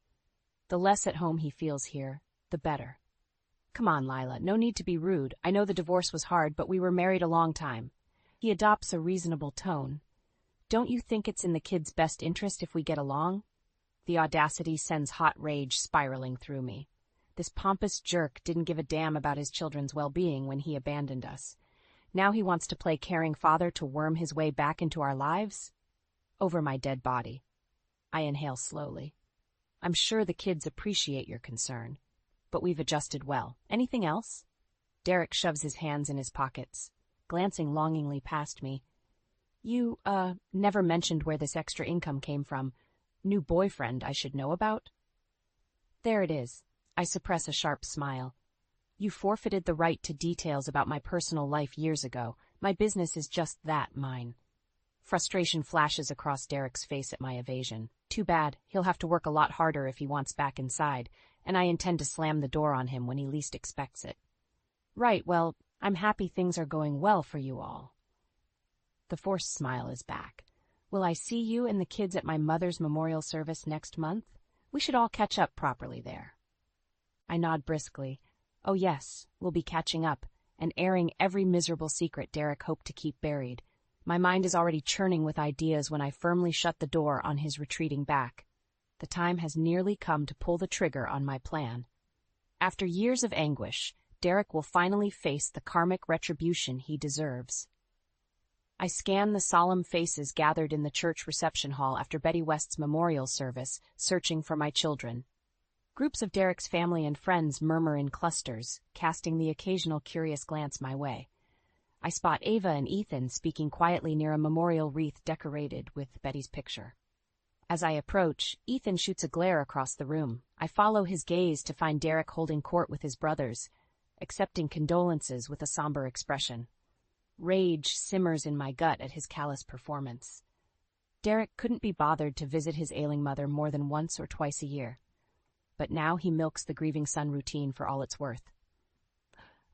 The less at home he feels here, the better. "Come on, Lila, no need to be rude. I know the divorce was hard, but we were married a long time." He adopts a reasonable tone. "Don't you think it's in the kids' best interest if we get along?" The audacity sends hot rage spiraling through me. This pompous jerk didn't give a damn about his children's well-being when he abandoned us. Now he wants to play caring father to worm his way back into our lives? Over my dead body. I inhale slowly. "I'm sure the kids appreciate your concern, but we've adjusted well. Anything else?" Derek shoves his hands in his pockets, glancing longingly past me. "You, never mentioned where this extra income came from. New boyfriend I should know about?" There it is. I suppress a sharp smile. "You forfeited the right to details about my personal life years ago. My business is just that, mine." Frustration flashes across Derek's face at my evasion. Too bad, he'll have to work a lot harder if he wants back inside, and I intend to slam the door on him when he least expects it. "Right, well, I'm happy things are going well for you all." The forced smile is back. "Will I see you and the kids at my mother's memorial service next month? We should all catch up properly there." I nod briskly. Oh yes, we'll be catching up, and airing every miserable secret Derek hoped to keep buried. My mind is already churning with ideas when I firmly shut the door on his retreating back. The time has nearly come to pull the trigger on my plan. After years of anguish, Derek will finally face the karmic retribution he deserves. I scan the solemn faces gathered in the church reception hall after Betty West's memorial service, searching for my children. Groups of Derek's family and friends murmur in clusters, casting the occasional curious glance my way. I spot Ava and Ethan speaking quietly near a memorial wreath decorated with Betty's picture. As I approach, Ethan shoots a glare across the room. I follow his gaze to find Derek holding court with his brothers, accepting condolences with a somber expression. Rage simmers in my gut at his callous performance. Derek couldn't be bothered to visit his ailing mother more than once or twice a year. But now he milks the grieving son routine for all it's worth.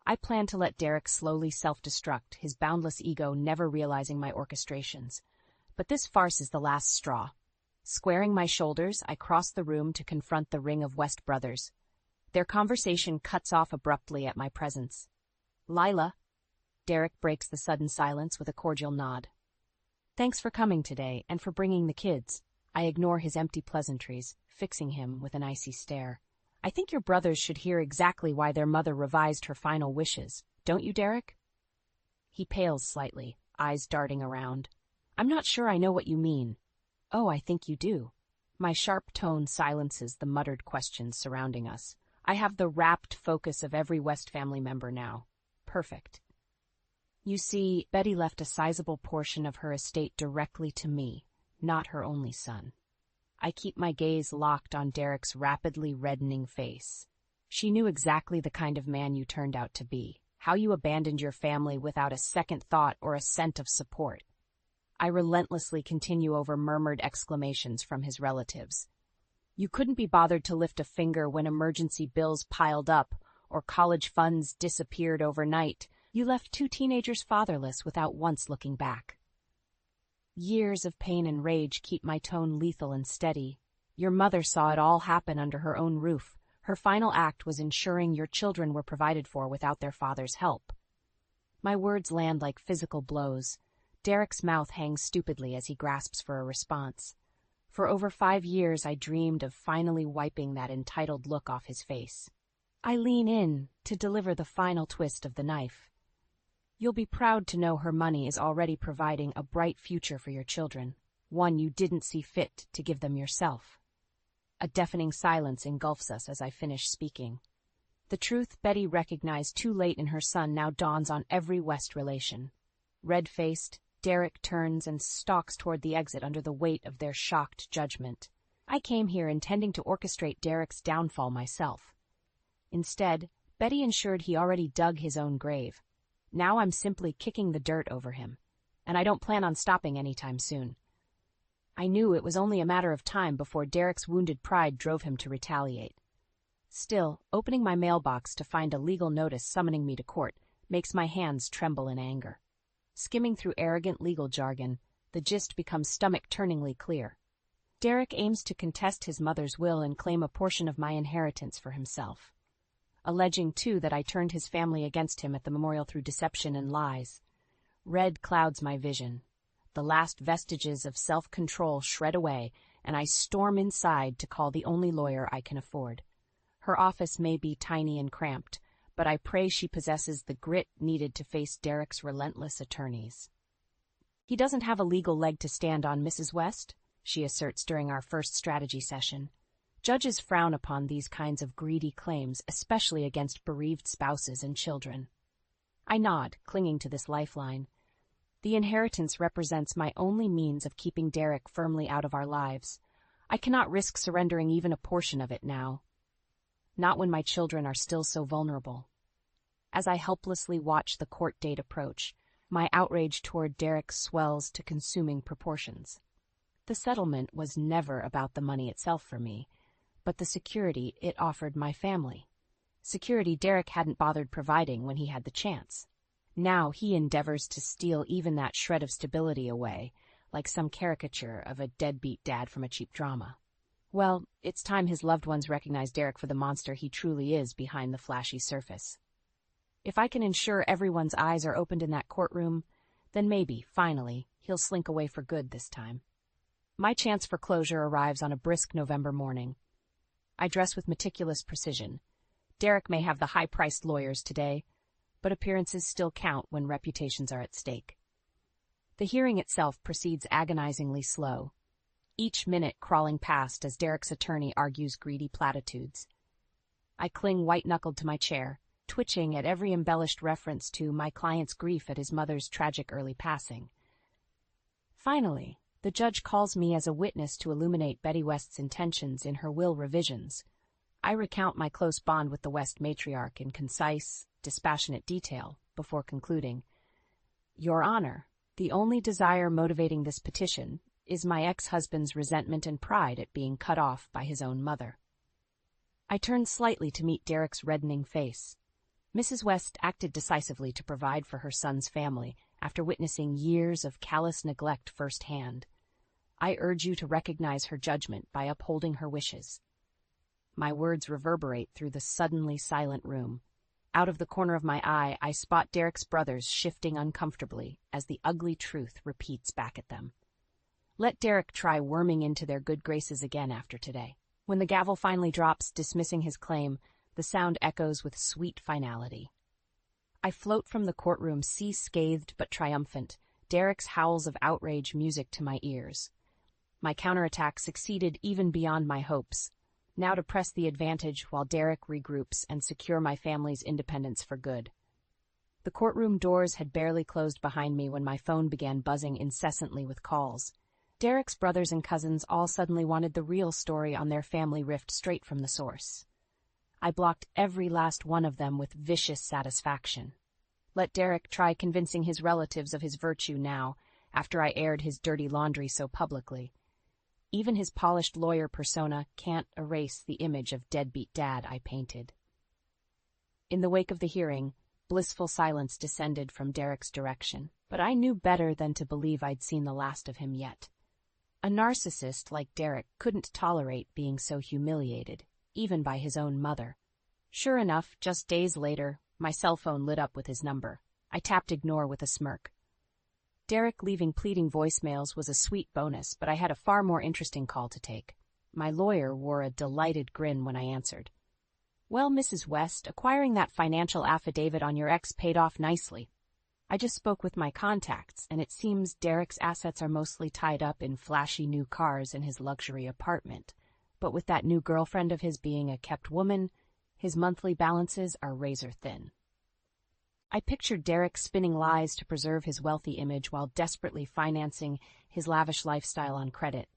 I plan to let Derek slowly self-destruct, his boundless ego never realizing my orchestrations. But this farce is the last straw. Squaring my shoulders, I cross the room to confront the ring of West brothers. Their conversation cuts off abruptly at my presence. "Lila." Derek breaks the sudden silence with a cordial nod. "Thanks for coming today and for bringing the kids." I ignore his empty pleasantries, fixing him with an icy stare. "I think your brothers should hear exactly why their mother revised her final wishes. Don't you, Derek?" He pales slightly, eyes darting around. "I'm not sure I know what you mean." "Oh, I think you do." My sharp tone silences the muttered questions surrounding us. I have the rapt focus of every West family member now. Perfect. "You see, Betty left a sizable portion of her estate directly to me, not her only son." I keep my gaze locked on Derek's rapidly reddening face. "She knew exactly the kind of man you turned out to be, how you abandoned your family without a second thought or a cent of support." I relentlessly continue over murmured exclamations from his relatives. You couldn't be bothered to lift a finger when emergency bills piled up or college funds disappeared overnight. You left two teenagers fatherless without once looking back. Years of pain and rage keep my tone lethal and steady. Your mother saw it all happen under her own roof. Her final act was ensuring your children were provided for without their father's help. My words land like physical blows. Derek's mouth hangs stupidly as he grasps for a response. For over 5 years I dreamed of finally wiping that entitled look off his face. I lean in to deliver the final twist of the knife. You'll be proud to know her money is already providing a bright future for your children, one you didn't see fit to give them yourself. A deafening silence engulfs us as I finish speaking. The truth Betty recognized too late in her son now dawns on every West relation. Red-faced, Derek turns and stalks toward the exit under the weight of their shocked judgment. I came here intending to orchestrate Derek's downfall myself. Instead, Betty ensured he already dug his own grave. Now I'm simply kicking the dirt over him, and I don't plan on stopping anytime soon. I knew it was only a matter of time before Derek's wounded pride drove him to retaliate. Still, opening my mailbox to find a legal notice summoning me to court makes my hands tremble in anger. Skimming through arrogant legal jargon, the gist becomes stomach-turningly clear. Derek aims to contest his mother's will and claim a portion of my inheritance for himself. Alleging, too, that I turned his family against him at the memorial through deception and lies. Red clouds my vision. The last vestiges of self-control shred away, and I storm inside to call the only lawyer I can afford. Her office may be tiny and cramped, but I pray she possesses the grit needed to face Derek's relentless attorneys. He doesn't have a legal leg to stand on, Mrs. West, she asserts during our first strategy session. Judges frown upon these kinds of greedy claims, especially against bereaved spouses and children. I nod, clinging to this lifeline. The inheritance represents my only means of keeping Derek firmly out of our lives. I cannot risk surrendering even a portion of it now. Not when my children are still so vulnerable. As I helplessly watch the court date approach, my outrage toward Derek swells to consuming proportions. The settlement was never about the money itself for me, but the security it offered my family. Security Derek hadn't bothered providing when he had the chance. Now he endeavors to steal even that shred of stability away, like some caricature of a deadbeat dad from a cheap drama. Well, it's time his loved ones recognize Derek for the monster he truly is behind the flashy surface. If I can ensure everyone's eyes are opened in that courtroom, then maybe, finally, he'll slink away for good this time. My chance for closure arrives on a brisk November morning. I dress with meticulous precision. Derek may have the high-priced lawyers today, but appearances still count when reputations are at stake. The hearing itself proceeds agonizingly slow, each minute crawling past as Derek's attorney argues greedy platitudes. I cling white-knuckled to my chair, twitching at every embellished reference to my client's grief at his mother's tragic early passing. Finally, the judge calls me as a witness to illuminate Betty West's intentions in her will revisions. I recount my close bond with the West matriarch in concise, dispassionate detail before concluding, Your Honor, the only desire motivating this petition is my ex-husband's resentment and pride at being cut off by his own mother. I turned slightly to meet Derek's reddening face. Mrs. West acted decisively to provide for her son's family after witnessing years of callous neglect firsthand. I urge you to recognize her judgment by upholding her wishes. My words reverberate through the suddenly silent room. Out of the corner of my eye, I spot Derek's brothers shifting uncomfortably as the ugly truth repeats back at them. Let Derek try worming into their good graces again after today. When the gavel finally drops, dismissing his claim, the sound echoes with sweet finality. I float from the courtroom sea-scathed but triumphant, Derek's howls of outrage music to my ears. My counterattack succeeded even beyond my hopes. Now to press the advantage while Derek regroups and secure my family's independence for good. The courtroom doors had barely closed behind me when my phone began buzzing incessantly with calls. Derek's brothers and cousins all suddenly wanted the real story on their family rift straight from the source. I blocked every last one of them with vicious satisfaction. Let Derek try convincing his relatives of his virtue now, after I aired his dirty laundry so publicly. Even his polished lawyer persona can't erase the image of deadbeat dad I painted. In the wake of the hearing, blissful silence descended from Derek's direction, but I knew better than to believe I'd seen the last of him yet. A narcissist like Derek couldn't tolerate being so humiliated, even by his own mother. Sure enough, just days later, my cell phone lit up with his number. I tapped ignore with a smirk. Derek leaving pleading voicemails was a sweet bonus, but I had a far more interesting call to take. My lawyer wore a delighted grin when I answered. "Well, Mrs. West, acquiring that financial affidavit on your ex paid off nicely. I just spoke with my contacts, and it seems Derek's assets are mostly tied up in flashy new cars in his luxury apartment. But with that new girlfriend of his being a kept woman, his monthly balances are razor thin." I pictured Derek spinning lies to preserve his wealthy image while desperately financing his lavish lifestyle on credit.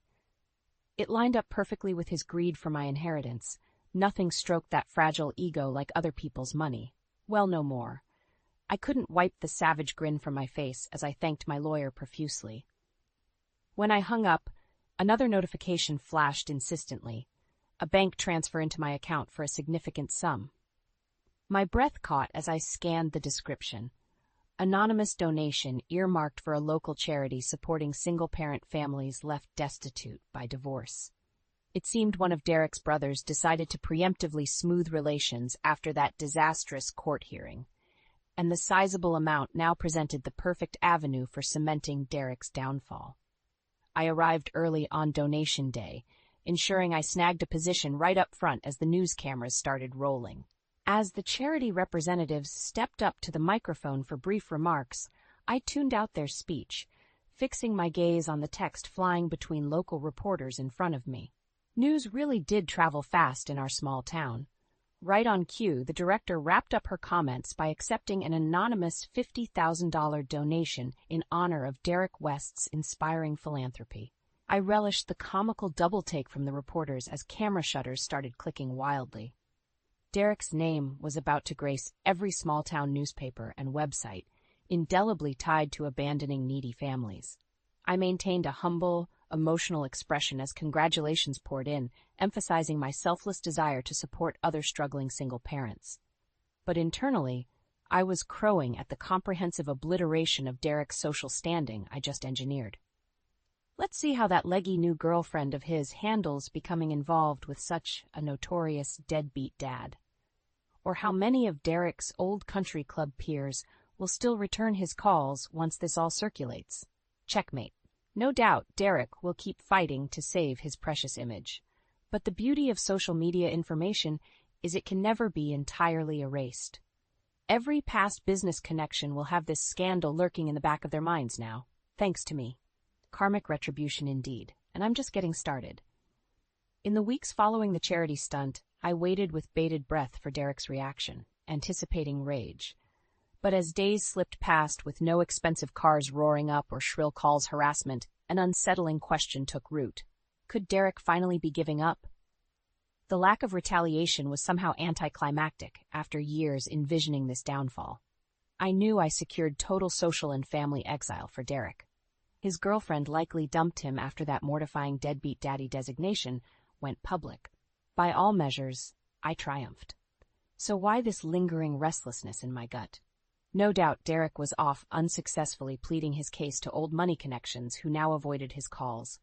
It lined up perfectly with his greed for my inheritance. Nothing stroked that fragile ego like other people's money. Well, no more. I couldn't wipe the savage grin from my face as I thanked my lawyer profusely. When I hung up, another notification flashed insistently. A bank transfer into my account for a significant sum. My breath caught as I scanned the description. Anonymous donation earmarked for a local charity supporting single-parent families left destitute by divorce. It seemed one of Derek's brothers decided to preemptively smooth relations after that disastrous court hearing, and the sizable amount now presented the perfect avenue for cementing Derek's downfall. I arrived early on donation day, ensuring I snagged a position right up front as the news cameras started rolling. As the charity representatives stepped up to the microphone for brief remarks, I tuned out their speech, fixing my gaze on the text flying between local reporters in front of me. News really did travel fast in our small town. Right on cue, the director wrapped up her comments by accepting an anonymous $50,000 donation in honor of Derek West's inspiring philanthropy. I relished the comical double-take from the reporters as camera shutters started clicking wildly. Derek's name was about to grace every small-town newspaper and website, indelibly tied to abandoning needy families. I maintained a humble, emotional expression as congratulations poured in, emphasizing my selfless desire to support other struggling single parents. But internally, I was crowing at the comprehensive obliteration of Derek's social standing I just engineered. Let's see how that leggy new girlfriend of his handles becoming involved with such a notorious deadbeat dad. Or how many of Derek's old country club peers will still return his calls once this all circulates. Checkmate. No doubt Derek will keep fighting to save his precious image. But the beauty of social media information is it can never be entirely erased. Every past business connection will have this scandal lurking in the back of their minds now, thanks to me. Karmic retribution indeed, and I'm just getting started. In the weeks following the charity stunt, I waited with bated breath for Derek's reaction, anticipating rage. But as days slipped past with no expensive cars roaring up or shrill calls harassment, an unsettling question took root. Could Derek finally be giving up? The lack of retaliation was somehow anticlimactic after years envisioning this downfall. I knew I secured total social and family exile for Derek. His girlfriend likely dumped him after that mortifying deadbeat daddy designation went public. By all measures, I triumphed. So why this lingering restlessness in my gut? No doubt Derek was off unsuccessfully pleading his case to old money connections who now avoided his calls.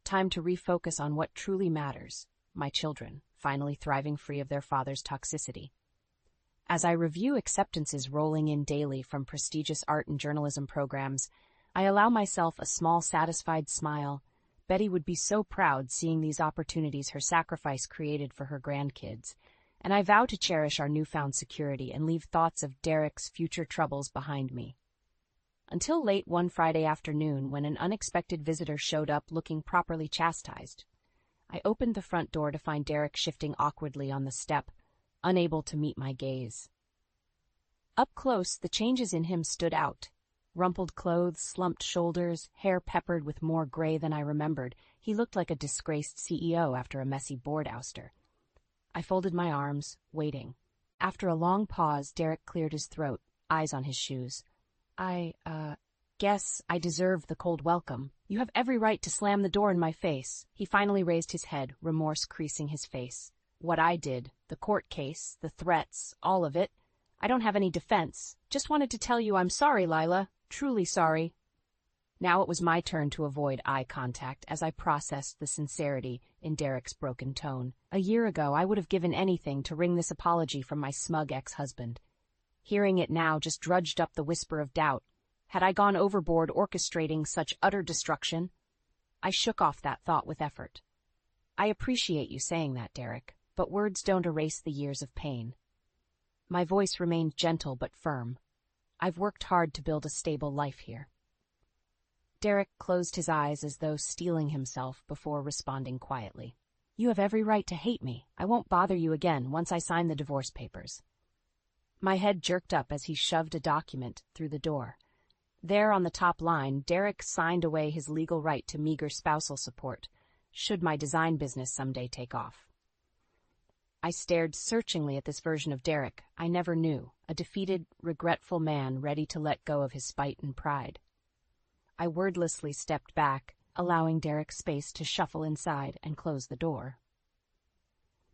Time to refocus on what truly matters, my children, finally thriving free of their father's toxicity. As I review acceptances rolling in daily from prestigious art and journalism programs, I allow myself a small satisfied smile. Betty would be so proud seeing these opportunities her sacrifice created for her grandkids, and I vow to cherish our newfound security and leave thoughts of Derek's future troubles behind me. Until late one Friday afternoon when an unexpected visitor showed up looking properly chastised. I opened the front door to find Derek shifting awkwardly on the step, unable to meet my gaze. Up close, the changes in him stood out. Rumpled clothes, slumped shoulders, hair peppered with more gray than I remembered, he looked like a disgraced CEO after a messy board ouster. I folded my arms, waiting. After a long pause, Derek cleared his throat, eyes on his shoes. guess I deserve the cold welcome. You have every right to slam the door in my face. He finally raised his head, remorse creasing his face. What I did, the court case, the threats, all of it. I don't have any defense. Just wanted to tell you I'm sorry, Lila. Truly sorry. Now it was my turn to avoid eye contact as I processed the sincerity in Derek's broken tone. A year ago, I would have given anything to wring this apology from my smug ex-husband. Hearing it now just drudged up the whisper of doubt. Had I gone overboard orchestrating such utter destruction? I shook off that thought with effort. I appreciate you saying that, Derek, but words don't erase the years of pain. My voice remained gentle but firm. I've worked hard to build a stable life here. Derek closed his eyes as though steeling himself before responding quietly. You have every right to hate me. I won't bother you again once I sign the divorce papers. My head jerked up as he shoved a document through the door. There on the top line, Derek signed away his legal right to meager spousal support, should my design business someday take off. I stared searchingly at this version of Derek I never knew, a defeated, regretful man ready to let go of his spite and pride. I wordlessly stepped back, allowing Derek space to shuffle inside and close the door.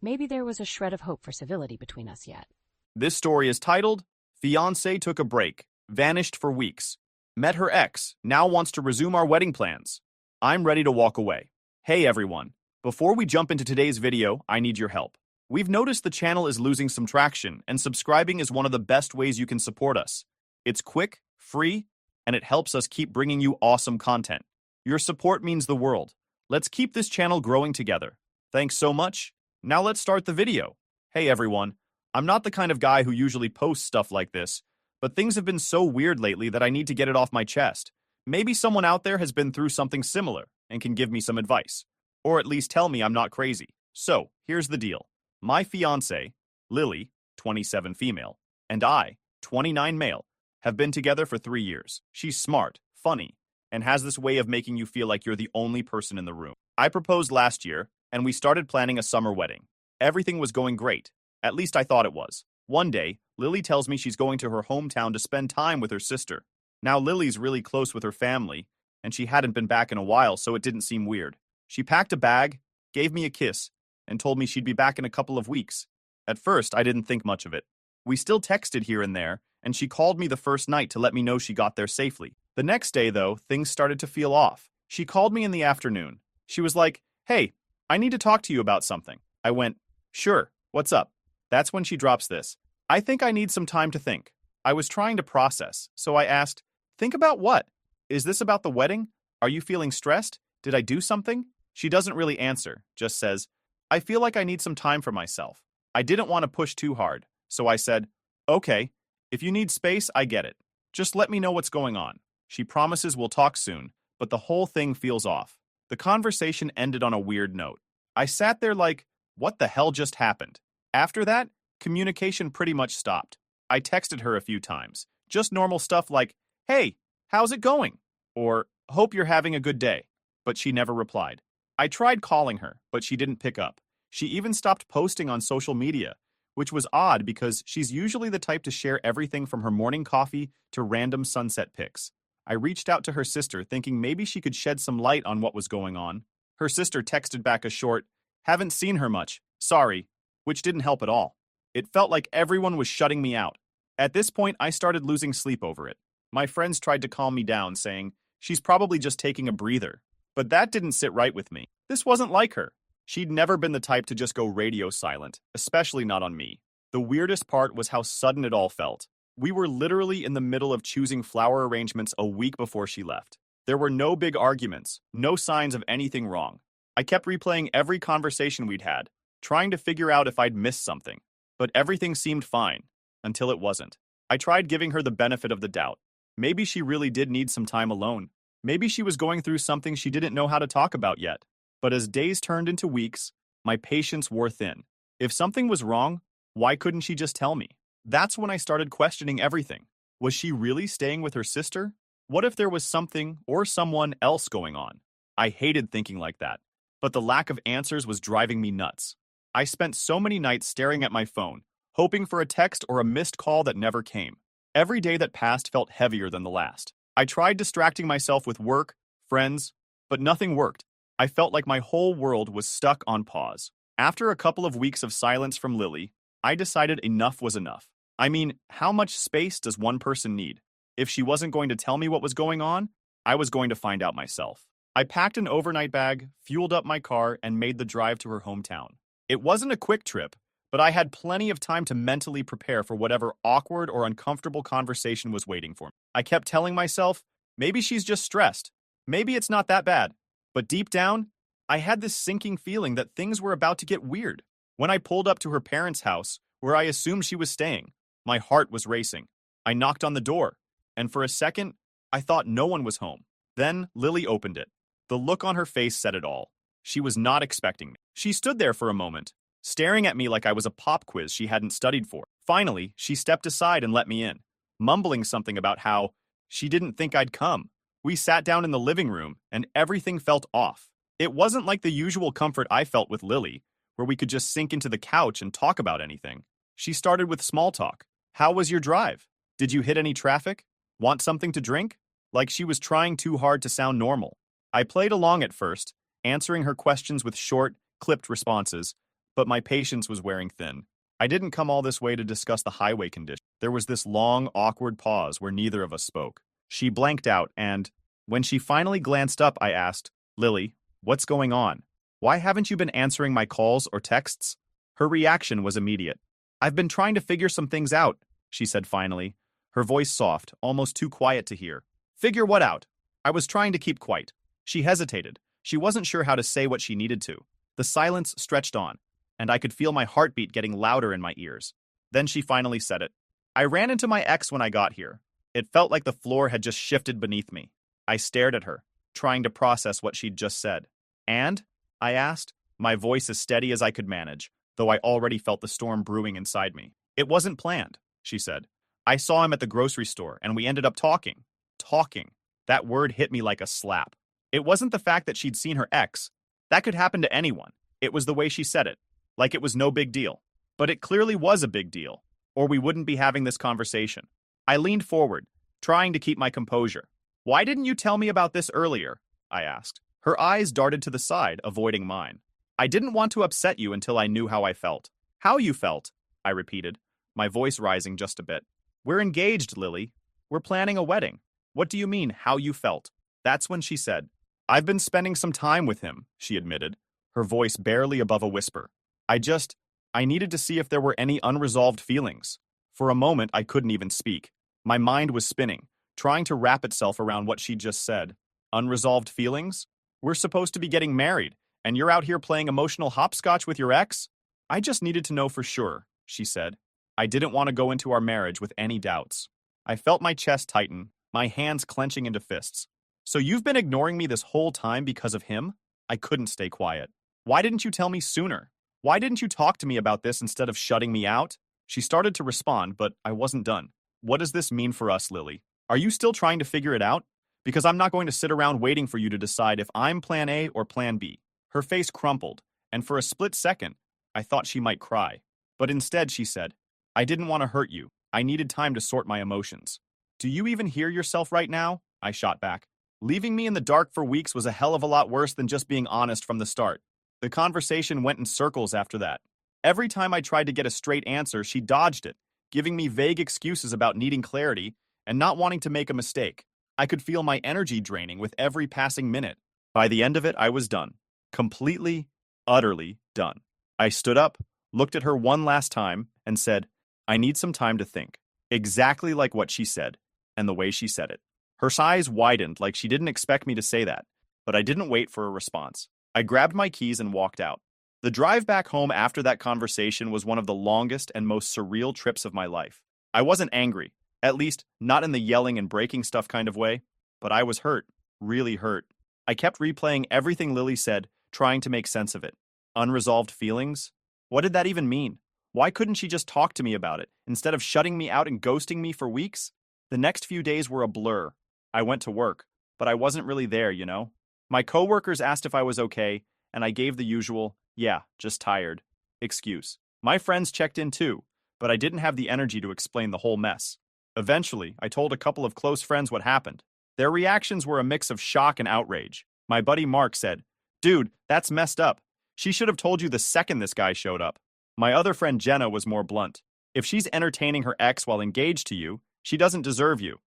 Maybe there was a shred of hope for civility between us yet. This story is titled, Fiancé Took a Break, Vanished for Weeks. Met her ex, now wants to resume our wedding plans. I'm ready to walk away. Hey everyone, before we jump into today's video, I need your help. We've noticed the channel is losing some traction, and subscribing is one of the best ways you can support us. It's quick, free, and it helps us keep bringing you awesome content. Your support means the world. Let's keep this channel growing together. Thanks so much. Now let's start the video. Hey everyone, I'm not the kind of guy who usually posts stuff like this, but things have been so weird lately that I need to get it off my chest. Maybe someone out there has been through something similar and can give me some advice, or at least tell me I'm not crazy. So, here's the deal. My fiancé, Lily, 27 female, and I, 29 male, have been together for 3 years. She's smart, funny, and has this way of making you feel like you're the only person in the room. I proposed last year, and we started planning a summer wedding. Everything was going great. At least I thought it was. One day, Lily tells me she's going to her hometown to spend time with her sister. Now Lily's really close with her family, and she hadn't been back in a while, so it didn't seem weird. She packed a bag, gave me a kiss, and told me she'd be back in a couple of weeks. At first, I didn't think much of it. We still texted here and there, and she called me the first night to let me know she got there safely. The next day, though, things started to feel off. She called me in the afternoon. She was like, "Hey, I need to talk to you about something." I went, "Sure, what's up?" That's when she drops this. "I think I need some time to think." I was trying to process, so I asked, "Think about what? Is this about the wedding? Are you feeling stressed? Did I do something?" She doesn't really answer, just says, "I feel like I need some time for myself." I didn't want to push too hard, so I said, "Okay, if you need space, I get it. Just let me know what's going on." She promises we'll talk soon, but the whole thing feels off. The conversation ended on a weird note. I sat there like, what the hell just happened? After that, communication pretty much stopped. I texted her a few times, just normal stuff like, "Hey, how's it going?" Or, "Hope you're having a good day." But she never replied. I tried calling her, but she didn't pick up. She even stopped posting on social media, which was odd because she's usually the type to share everything from her morning coffee to random sunset pics. I reached out to her sister thinking maybe she could shed some light on what was going on. Her sister texted back a short, "Haven't seen her much, sorry," which didn't help at all. It felt like everyone was shutting me out. At this point, I started losing sleep over it. My friends tried to calm me down, saying, "She's probably just taking a breather." But that didn't sit right with me. This wasn't like her. She'd never been the type to just go radio silent, especially not on me. The weirdest part was how sudden it all felt. We were literally in the middle of choosing flower arrangements a week before she left. There were no big arguments, no signs of anything wrong. I kept replaying every conversation we'd had, trying to figure out if I'd missed something. But everything seemed fine, until it wasn't. I tried giving her the benefit of the doubt. Maybe she really did need some time alone. Maybe she was going through something she didn't know how to talk about yet. But as days turned into weeks, my patience wore thin. If something was wrong, why couldn't she just tell me? That's when I started questioning everything. Was she really staying with her sister? What if there was something or someone else going on? I hated thinking like that, but the lack of answers was driving me nuts. I spent so many nights staring at my phone, hoping for a text or a missed call that never came. Every day that passed felt heavier than the last. I tried distracting myself with work, friends, but nothing worked. I felt like my whole world was stuck on pause. After a couple of weeks of silence from Lily, I decided enough was enough. I mean, how much space does one person need? If she wasn't going to tell me what was going on, I was going to find out myself. I packed an overnight bag, fueled up my car, and made the drive to her hometown. It wasn't a quick trip, but I had plenty of time to mentally prepare for whatever awkward or uncomfortable conversation was waiting for me. I kept telling myself, maybe she's just stressed. Maybe it's not that bad. But deep down, I had this sinking feeling that things were about to get weird. When I pulled up to her parents' house, where I assumed she was staying, my heart was racing. I knocked on the door, and for a second, I thought no one was home. Then Lily opened it. The look on her face said it all. She was not expecting me. She stood there for a moment, staring at me like I was a pop quiz she hadn't studied for. Finally, she stepped aside and let me in, mumbling something about how she didn't think I'd come. We sat down in the living room, and everything felt off. It wasn't like the usual comfort I felt with Lily, where we could just sink into the couch and talk about anything. She started with small talk. How was your drive? Did you hit any traffic? Want something to drink? Like she was trying too hard to sound normal. I played along at first, answering her questions with short, clipped responses, but my patience was wearing thin. I didn't come all this way to discuss the highway condition. There was this long, awkward pause where neither of us spoke. She blanked out, and when she finally glanced up, I asked, Lily, what's going on? Why haven't you been answering my calls or texts? Her reaction was immediate. I've been trying to figure some things out, she said finally, her voice soft, almost too quiet to hear. Figure what out? I was trying to keep quiet. She hesitated. She wasn't sure how to say what she needed to. The silence stretched on, and I could feel my heartbeat getting louder in my ears. Then she finally said it. I ran into my ex when I got here. It felt like the floor had just shifted beneath me. I stared at her, trying to process what she'd just said. And? I asked, my voice as steady as I could manage, though I already felt the storm brewing inside me. It wasn't planned, she said. I saw him at the grocery store, and we ended up talking. Talking. That word hit me like a slap. It wasn't the fact that she'd seen her ex. That could happen to anyone. It was the way she said it, like it was no big deal. But it clearly was a big deal, or we wouldn't be having this conversation. I leaned forward, trying to keep my composure. Why didn't you tell me about this earlier? I asked. Her eyes darted to the side, avoiding mine. I didn't want to upset you until I knew how I felt. How you felt? I repeated, my voice rising just a bit. We're engaged, Lily. We're planning a wedding. What do you mean, how you felt? That's when she said, I've been spending some time with him, she admitted, her voice barely above a whisper. I needed to see if there were any unresolved feelings. For a moment, I couldn't even speak. My mind was spinning, trying to wrap itself around what she'd just said. Unresolved feelings? We're supposed to be getting married, and you're out here playing emotional hopscotch with your ex? I just needed to know for sure, she said. I didn't want to go into our marriage with any doubts. I felt my chest tighten, my hands clenching into fists. So you've been ignoring me this whole time because of him? I couldn't stay quiet. Why didn't you tell me sooner? Why didn't you talk to me about this instead of shutting me out? She started to respond, but I wasn't done. What does this mean for us, Lily? Are you still trying to figure it out? Because I'm not going to sit around waiting for you to decide if I'm plan A or plan B. Her face crumpled, and for a split second, I thought she might cry. But instead, she said, I didn't want to hurt you. I needed time to sort my emotions. Do you even hear yourself right now? I shot back. Leaving me in the dark for weeks was a hell of a lot worse than just being honest from the start. The conversation went in circles after that. Every time I tried to get a straight answer, she dodged it, giving me vague excuses about needing clarity and not wanting to make a mistake. I could feel my energy draining with every passing minute. By the end of it, I was done. Completely, utterly done. I stood up, looked at her one last time, and said, I need some time to think. Exactly like what she said, and the way she said it. Her eyes widened like she didn't expect me to say that, but I didn't wait for a response. I grabbed my keys and walked out. The drive back home after that conversation was one of the longest and most surreal trips of my life. I wasn't angry, at least not in the yelling and breaking stuff kind of way, but I was hurt, really hurt. I kept replaying everything Lily said, trying to make sense of it. Unresolved feelings? What did that even mean? Why couldn't she just talk to me about it, instead of shutting me out and ghosting me for weeks? The next few days were a blur. I went to work, but I wasn't really there, you know? My coworkers asked if I was okay, and I gave the usual, yeah, just tired, excuse. My friends checked in too, but I didn't have the energy to explain the whole mess. Eventually, I told a couple of close friends what happened. Their reactions were a mix of shock and outrage. My buddy Mark said, "Dude, that's messed up. She should have told you the second this guy showed up." My other friend Jenna was more blunt. "If she's entertaining her ex while engaged to you, she doesn't deserve you."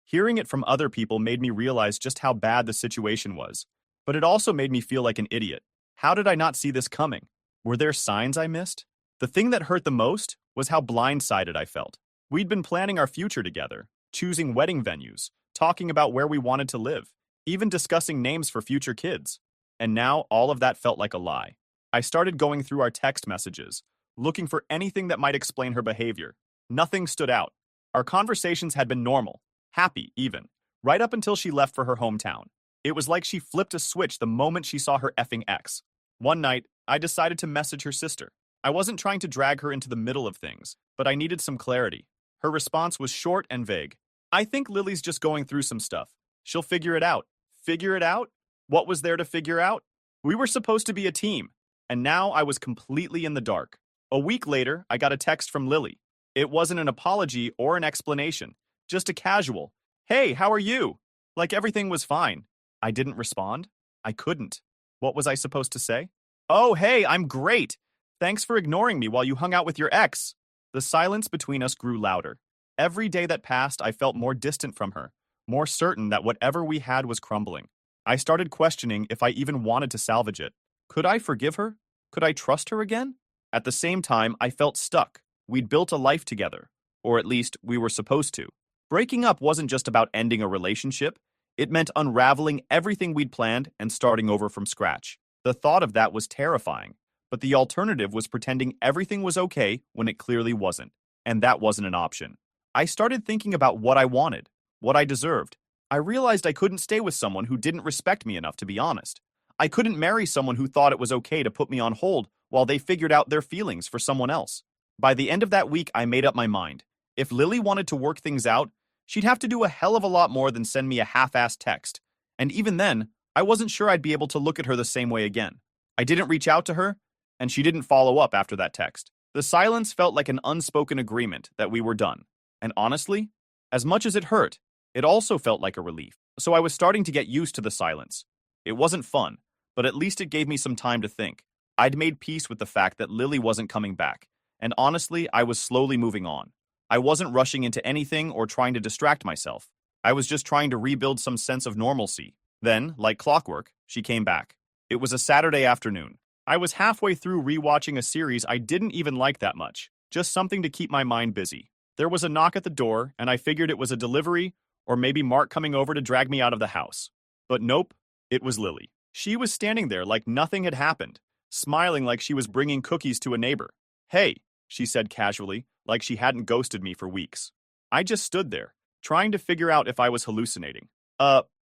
Hearing it from other people made me realize just how bad the situation was. But it also made me feel like an idiot. How did I not see this coming? Were there signs I missed? The thing that hurt the most was how blindsided I felt. We'd been planning our future together, choosing wedding venues, talking about where we wanted to live, even discussing names for future kids. And now all of that felt like a lie. I started going through our text messages, looking for anything that might explain her behavior. Nothing stood out. Our conversations had been normal, happy even, right up until she left for her hometown. It was like she flipped a switch the moment she saw her effing ex. One night, I decided to message her sister. I wasn't trying to drag her into the middle of things, but I needed some clarity. Her response was short and vague. "I think Lily's just going through some stuff. She'll figure it out." Figure it out? What was there to figure out? We were supposed to be a team, and now I was completely in the dark. A week later, I got a text from Lily. It wasn't an apology or an explanation, just a casual, "Hey, how are you?" Like everything was fine. I didn't respond. I couldn't. What was I supposed to say? "Oh, hey, I'm great. Thanks for ignoring me while you hung out with your ex." The silence between us grew louder. Every day that passed, I felt more distant from her, more certain that whatever we had was crumbling. I started questioning if I even wanted to salvage it. Could I forgive her? Could I trust her again? At the same time, I felt stuck. We'd built a life together, or at least we were supposed to. Breaking up wasn't just about ending a relationship. It meant unraveling everything we'd planned and starting over from scratch. The thought of that was terrifying, but the alternative was pretending everything was okay when it clearly wasn't, and that wasn't an option. I started thinking about what I wanted, what I deserved. I realized I couldn't stay with someone who didn't respect me enough to be honest. I couldn't marry someone who thought it was okay to put me on hold while they figured out their feelings for someone else. By the end of that week, I made up my mind. If Lily wanted to work things out, she'd have to do a hell of a lot more than send me a half-assed text. And even then, I wasn't sure I'd be able to look at her the same way again. I didn't reach out to her, and she didn't follow up after that text. The silence felt like an unspoken agreement that we were done. And honestly, as much as it hurt, it also felt like a relief. So I was starting to get used to the silence. It wasn't fun, but at least it gave me some time to think. I'd made peace with the fact that Lily wasn't coming back, and honestly, I was slowly moving on. I wasn't rushing into anything or trying to distract myself. I was just trying to rebuild some sense of normalcy. Then, like clockwork, she came back. It was a Saturday afternoon. I was halfway through rewatching a series I didn't even like that much, just something to keep my mind busy. There was a knock at the door, and I figured it was a delivery or maybe Mark coming over to drag me out of the house. But nope, it was Lily. She was standing there like nothing had happened, smiling like she was bringing cookies to a neighbor. "Hey," she said casually, like she hadn't ghosted me for weeks. I just stood there, trying to figure out if I was hallucinating.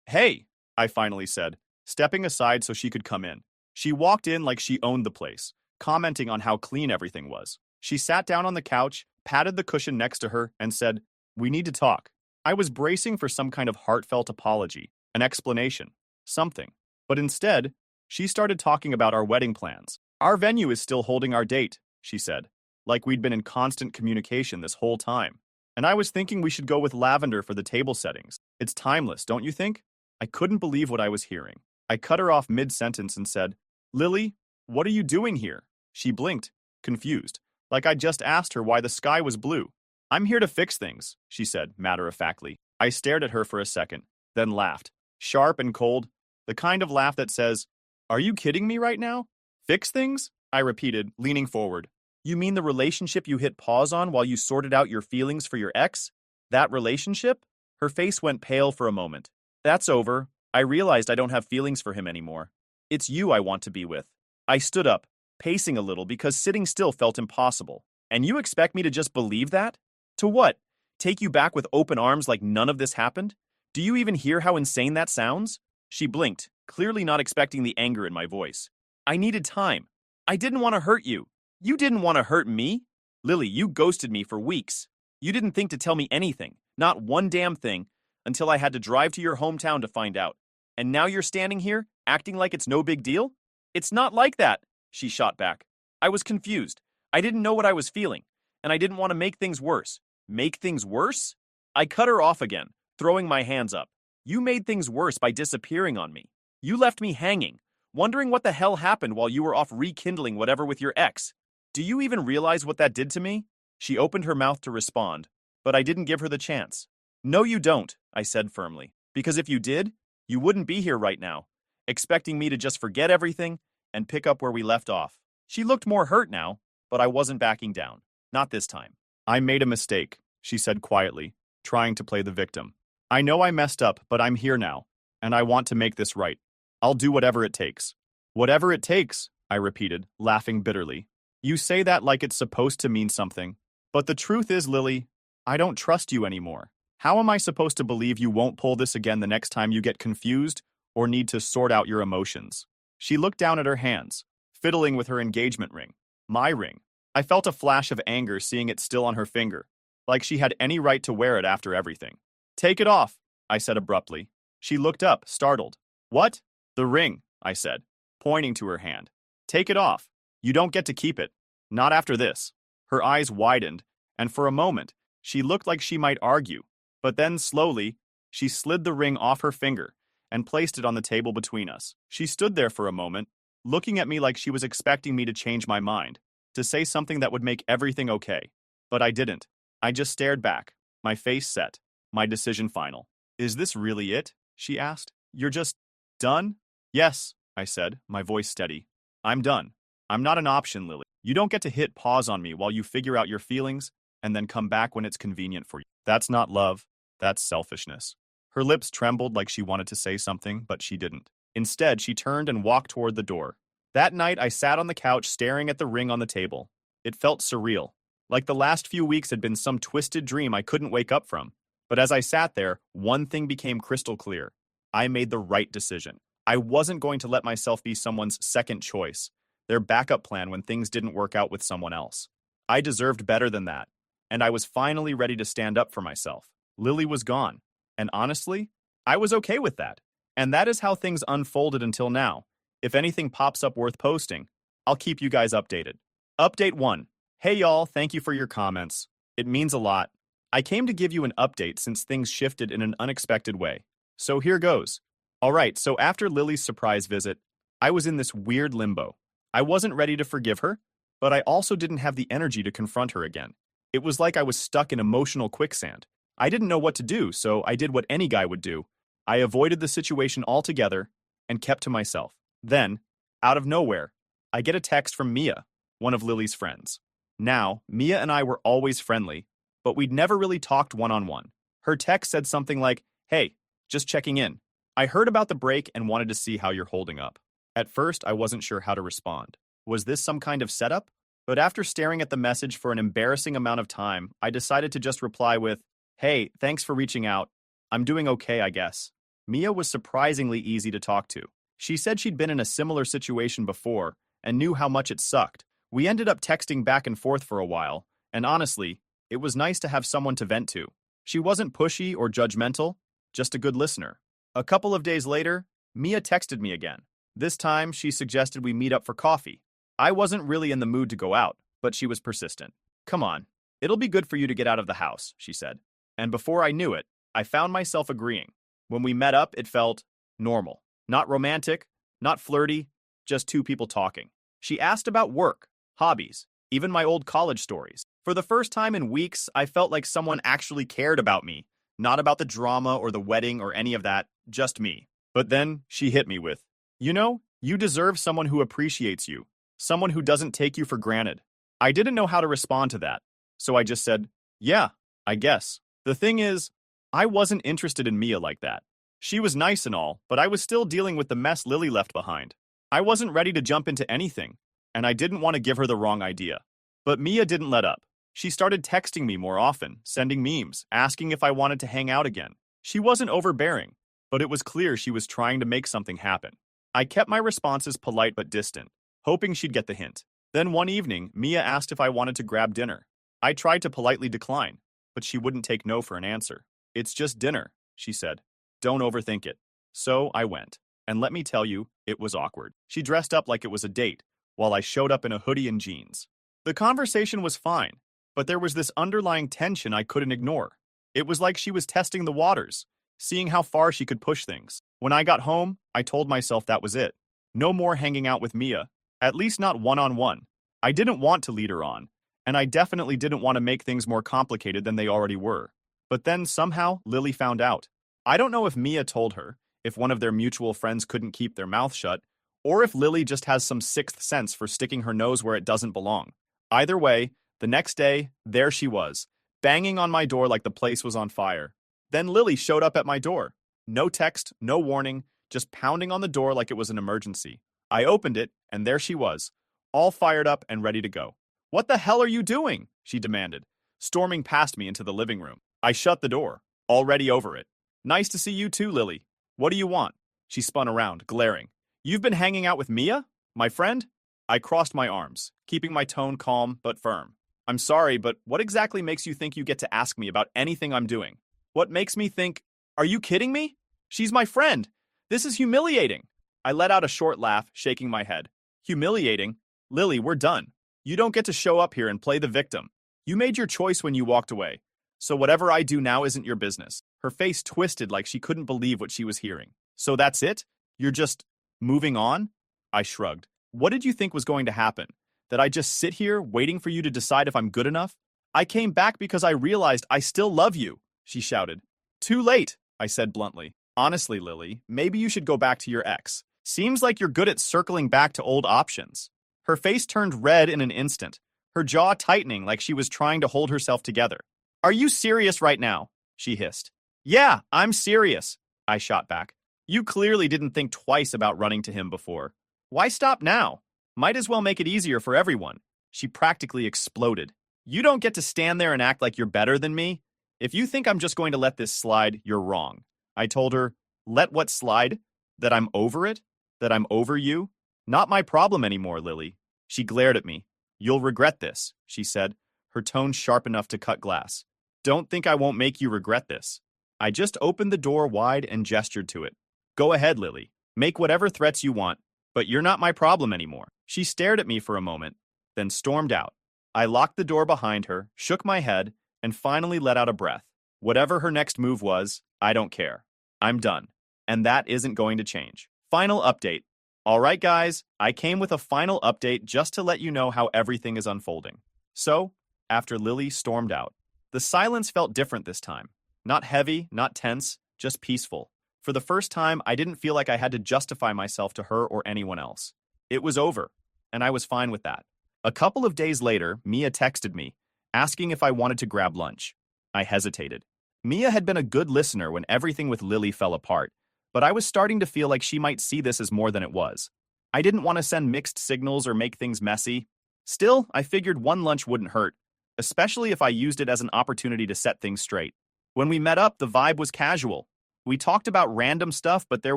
Hey," I finally said, stepping aside so she could come in. She walked in like she owned the place, commenting on how clean everything was. She sat down on the couch, patted the cushion next to her, and said, "We need to talk." I was bracing for some kind of heartfelt apology, an explanation, something. But instead, she started talking about our wedding plans. "Our venue is still holding our date," she said, like we'd been in constant communication this whole time. "And I was thinking we should go with lavender for the table settings. It's timeless, don't you think?" I couldn't believe what I was hearing. I cut her off mid-sentence and said, "Lily, what are you doing here?" She blinked, confused, like I'd just asked her why the sky was blue. "I'm here to fix things," she said, matter-of-factly. I stared at her for a second, then laughed, sharp and cold, the kind of laugh that says, "Are you kidding me right now?" "Fix things?" I repeated, leaning forward. "You mean the relationship you hit pause on while you sorted out your feelings for your ex? That relationship?" Her face went pale for a moment. "That's over. I realized I don't have feelings for him anymore. It's you I want to be with." I stood up, pacing a little because sitting still felt impossible. "And you expect me to just believe that? To what? Take you back with open arms like none of this happened? Do you even hear how insane that sounds?" She blinked, clearly not expecting the anger in my voice. "I needed time. I didn't want to hurt you. You didn't want to hurt me. Lily, you ghosted me for weeks. You didn't think to tell me anything, not one damn thing, until I had to drive to your hometown to find out. And now you're standing here, acting like it's no big deal? It's not like that," she shot back. I was confused. I didn't know what I was feeling, and I didn't want to make things worse. Make things worse? I cut her off again, throwing my hands up. You made things worse by disappearing on me. You left me hanging, wondering what the hell happened while you were off rekindling whatever with your ex. Do you even realize what that did to me? She opened her mouth to respond, but I didn't give her the chance. No, you don't, I said firmly, because if you did, you wouldn't be here right now, expecting me to just forget everything and pick up where we left off. She looked more hurt now, but I wasn't backing down. Not this time. I made a mistake, she said quietly, trying to play the victim. I know I messed up, but I'm here now, and I want to make this right. I'll do whatever it takes. Whatever it takes, I repeated, laughing bitterly. You say that like it's supposed to mean something. But the truth is, Lily, I don't trust you anymore. How am I supposed to believe you won't pull this again the next time you get confused or need to sort out your emotions? She looked down at her hands, fiddling with her engagement ring. My ring. I felt a flash of anger seeing it still on her finger, like she had any right to wear it after everything. Take it off, I said abruptly. She looked up, startled. What? The ring, I said, pointing to her hand. Take it off. You don't get to keep it. Not after this. Her eyes widened, and for a moment, she looked like she might argue. But then, slowly, she slid the ring off her finger and placed it on the table between us. She stood there for a moment, looking at me like she was expecting me to change my mind, to say something that would make everything okay. But I didn't. I just stared back, my face set, my decision final. Is this really it? She asked. You're just done? Yes, I said, my voice steady. I'm done. I'm not an option, Lily. You don't get to hit pause on me while you figure out your feelings and then come back when it's convenient for you. That's not love. That's selfishness. Her lips trembled like she wanted to say something, but she didn't. Instead, she turned and walked toward the door. That night, I sat on the couch staring at the ring on the table. It felt surreal, like the last few weeks had been some twisted dream I couldn't wake up from. But as I sat there, one thing became crystal clear. I made the right decision. I wasn't going to let myself be someone's second choice, their backup plan when things didn't work out with someone else. I deserved better than that, and I was finally ready to stand up for myself. Lily was gone, and honestly, I was okay with that. And that is how things unfolded until now. If anything pops up worth posting, I'll keep you guys updated. Update 1. Hey y'all, thank you for your comments. It means a lot. I came to give you an update since things shifted in an unexpected way. So here goes. Alright, so after Lily's surprise visit, I was in this weird limbo. I wasn't ready to forgive her, but I also didn't have the energy to confront her again. It was like I was stuck in emotional quicksand. I didn't know what to do, so I did what any guy would do. I avoided the situation altogether and kept to myself. Then, out of nowhere, I get a text from Mia, one of Lily's friends. Now, Mia and I were always friendly, but we'd never really talked one-on-one. Her text said something like, "Hey, just checking in. I heard about the break and wanted to see how you're holding up." At first, I wasn't sure how to respond. Was this some kind of setup? But after staring at the message for an embarrassing amount of time, I decided to just reply with, "Hey, thanks for reaching out. I'm doing okay, I guess." Mia was surprisingly easy to talk to. She said she'd been in a similar situation before and knew how much it sucked. We ended up texting back and forth for a while, and honestly, it was nice to have someone to vent to. She wasn't pushy or judgmental, just a good listener. A couple of days later, Mia texted me again. This time, she suggested we meet up for coffee. I wasn't really in the mood to go out, but she was persistent. "Come on, it'll be good for you to get out of the house," she said. And before I knew it, I found myself agreeing. When we met up, it felt normal. Not romantic, not flirty, just two people talking. She asked about work, hobbies, even my old college stories. For the first time in weeks, I felt like someone actually cared about me. Not about the drama or the wedding or any of that, just me. But then she hit me with, you deserve someone who appreciates you, someone who doesn't take you for granted. I didn't know how to respond to that, so I just said, yeah, I guess. The thing is, I wasn't interested in Mia like that. She was nice and all, but I was still dealing with the mess Lily left behind. I wasn't ready to jump into anything, and I didn't want to give her the wrong idea. But Mia didn't let up. She started texting me more often, sending memes, asking if I wanted to hang out again. She wasn't overbearing, but it was clear she was trying to make something happen. I kept my responses polite but distant, hoping she'd get the hint. Then one evening, Mia asked if I wanted to grab dinner. I tried to politely decline, but she wouldn't take no for an answer. "It's just dinner," she said. "Don't overthink it." So I went, and let me tell you, it was awkward. She dressed up like it was a date, while I showed up in a hoodie and jeans. The conversation was fine, but there was this underlying tension I couldn't ignore. It was like she was testing the waters, seeing how far she could push things. When I got home, I told myself that was it. No more hanging out with Mia, at least not one-on-one. I didn't want to lead her on, and I definitely didn't want to make things more complicated than they already were. But then somehow Lily found out. I don't know if Mia told her, if one of their mutual friends couldn't keep their mouth shut, or if Lily just has some sixth sense for sticking her nose where it doesn't belong. Either way, the next day, there she was, banging on my door like the place was on fire. Then Lily showed up at my door. No text, no warning, just pounding on the door like it was an emergency. I opened it, and there she was, all fired up and ready to go. "What the hell are you doing?" she demanded, storming past me into the living room. I shut the door, already over it. "Nice to see you too, Lily. What do you want?" She spun around, glaring. "You've been hanging out with Mia? My friend?" I crossed my arms, keeping my tone calm but firm. "I'm sorry, but what exactly makes you think you get to ask me about anything I'm doing? What makes me think, are you kidding me? She's my friend. This is humiliating." I let out a short laugh, shaking my head. "Humiliating? Lily, we're done. You don't get to show up here and play the victim. You made your choice when you walked away. So whatever I do now isn't your business." Her face twisted like she couldn't believe what she was hearing. "So that's it? You're just moving on?" I shrugged. "What did you think was going to happen? That I just sit here waiting for you to decide if I'm good enough? I came back because I realized I still love you," she shouted. "Too late," I said bluntly. "Honestly, Lily, maybe you should go back to your ex. Seems like you're good at circling back to old options." Her face turned red in an instant, her jaw tightening like she was trying to hold herself together. "Are you serious right now?" she hissed. "Yeah, I'm serious," I shot back. "You clearly didn't think twice about running to him before. Why stop now? Might as well make it easier for everyone." She practically exploded. "You don't get to stand there and act like you're better than me. If you think I'm just going to let this slide, you're wrong." I told her, "Let what slide? That I'm over it? That I'm over you? Not my problem anymore, Lily." She glared at me. "You'll regret this," she said, her tone sharp enough to cut glass. "Don't think I won't make you regret this." I just opened the door wide and gestured to it. "Go ahead, Lily. Make whatever threats you want, but you're not my problem anymore." She stared at me for a moment, then stormed out. I locked the door behind her, shook my head, and finally let out a breath. Whatever her next move was, I don't care. I'm done. And that isn't going to change. Final update. All right, guys, I came with a final update just to let you know how everything is unfolding. So, after Lily stormed out, the silence felt different this time. Not heavy, not tense, just peaceful. For the first time, I didn't feel like I had to justify myself to her or anyone else. It was over, and I was fine with that. A couple of days later, Mia texted me, asking if I wanted to grab lunch. I hesitated. Mia had been a good listener when everything with Lily fell apart, but I was starting to feel like she might see this as more than it was. I didn't want to send mixed signals or make things messy. Still, I figured one lunch wouldn't hurt, especially if I used it as an opportunity to set things straight. When we met up, the vibe was casual. We talked about random stuff, but there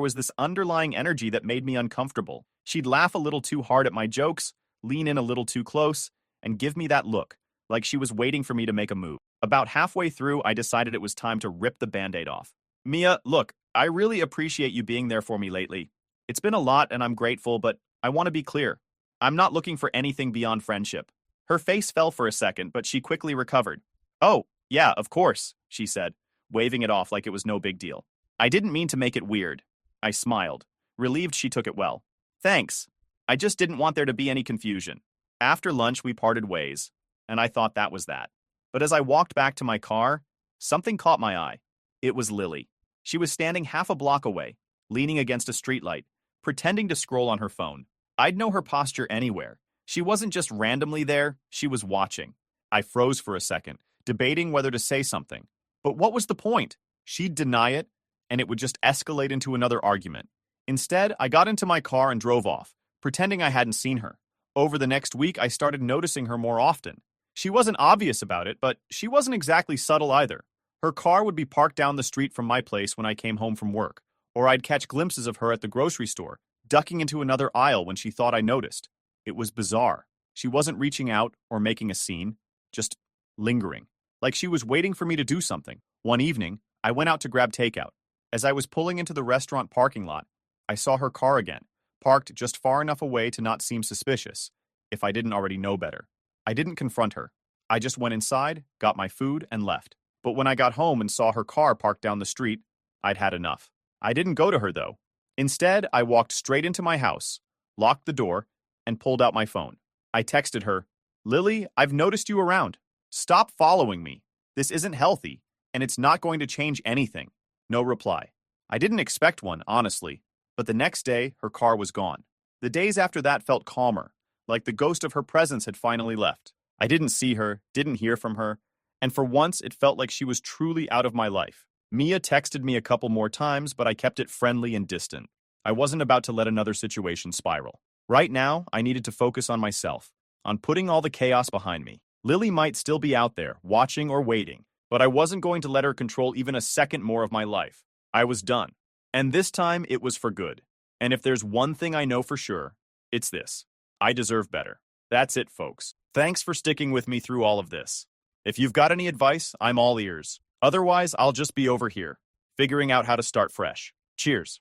was this underlying energy that made me uncomfortable. She'd laugh a little too hard at my jokes, lean in a little too close, and give me that look, like she was waiting for me to make a move. About halfway through, I decided it was time to rip the Band-Aid off. "Mia, look, I really appreciate you being there for me lately. It's been a lot and I'm grateful, but I want to be clear. I'm not looking for anything beyond friendship." Her face fell for a second, but she quickly recovered. "Oh, yeah, of course," she said, waving it off like it was no big deal. I didn't mean to make it weird. I smiled, relieved she took it well. "Thanks. I just didn't want there to be any confusion." After lunch, we parted ways, and I thought that was that. But as I walked back to my car, something caught my eye. It was Lily. She was standing half a block away, leaning against a streetlight, pretending to scroll on her phone. I'd know her posture anywhere. She wasn't just randomly there, she was watching. I froze for a second, debating whether to say something. But what was the point? She'd deny it, and it would just escalate into another argument. Instead, I got into my car and drove off, pretending I hadn't seen her. Over the next week, I started noticing her more often. She wasn't obvious about it, but she wasn't exactly subtle either. Her car would be parked down the street from my place when I came home from work, or I'd catch glimpses of her at the grocery store, ducking into another aisle when she thought I noticed. It was bizarre. She wasn't reaching out or making a scene, just lingering, like she was waiting for me to do something. One evening, I went out to grab takeout. As I was pulling into the restaurant parking lot, I saw her car again, parked just far enough away to not seem suspicious, if I didn't already know better. I didn't confront her. I just went inside, got my food, and left. But when I got home and saw her car parked down the street, I'd had enough. I didn't go to her, though. Instead, I walked straight into my house, locked the door, and pulled out my phone. I texted her, "Lily, I've noticed you around. Stop following me. This isn't healthy, and it's not going to change anything." No reply. I didn't expect one, honestly, but the next day, her car was gone. The days after that felt calmer, like the ghost of her presence had finally left. I didn't see her, didn't hear from her, and for once it felt like she was truly out of my life. Mia texted me a couple more times, but I kept it friendly and distant. I wasn't about to let another situation spiral. Right now, I needed to focus on myself, on putting all the chaos behind me. Lily might still be out there, watching or waiting, but I wasn't going to let her control even a second more of my life. I was done. And this time, it was for good. And if there's one thing I know for sure, it's this. I deserve better. That's it, folks. Thanks for sticking with me through all of this. If you've got any advice, I'm all ears. Otherwise, I'll just be over here, figuring out how to start fresh. Cheers.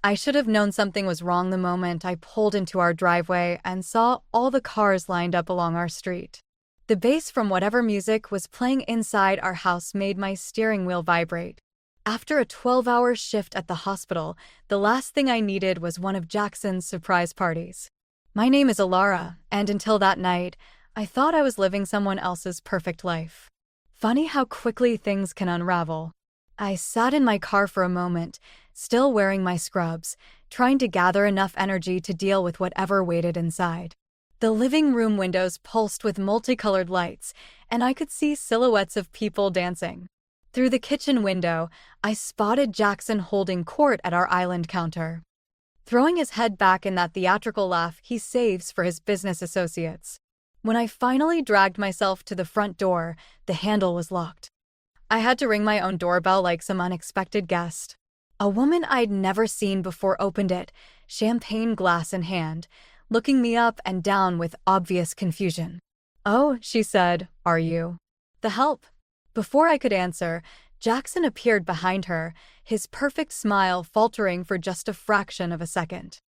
I should have known something was wrong the moment I pulled into our driveway and saw all the cars lined up along our street. The bass from whatever music was playing inside our house made my steering wheel vibrate. After a 12-hour shift at the hospital, the last thing I needed was one of Jackson's surprise parties. My name is Alara, and until that night, I thought I was living someone else's perfect life. Funny how quickly things can unravel. I sat in my car for a moment, still wearing my scrubs, trying to gather enough energy to deal with whatever waited inside. The living room windows pulsed with multicolored lights, and I could see silhouettes of people dancing. Through the kitchen window, I spotted Jackson holding court at our island counter. Throwing his head back in that theatrical laugh he saves for his business associates. When I finally dragged myself to the front door, the handle was locked. I had to ring my own doorbell like some unexpected guest. A woman I'd never seen before opened it, champagne glass in hand, looking me up and down with obvious confusion. "Oh," she said, "are you the help?" Before I could answer, Jackson appeared behind her, his perfect smile faltering for just a fraction of a second.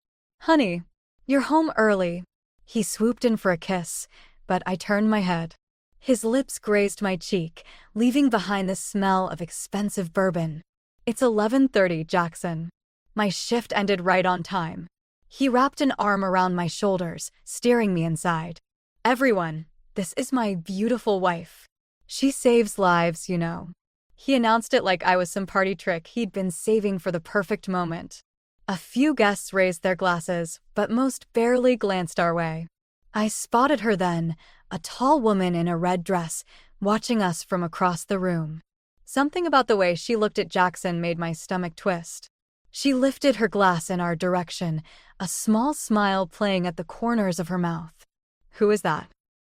"Honey, you're home early." He swooped in for a kiss, but I turned my head. His lips grazed my cheek, leaving behind the smell of expensive bourbon. "It's 11:30, Jackson." My shift ended right on time. He wrapped an arm around my shoulders, steering me inside. "Everyone, this is my beautiful wife. She saves lives, you know." He announced it like I was some party trick he'd been saving for the perfect moment. A few guests raised their glasses, but most barely glanced our way. I spotted her then, a tall woman in a red dress, watching us from across the room. Something about the way she looked at Jackson made my stomach twist. She lifted her glass in our direction, a small smile playing at the corners of her mouth. "Who is that?"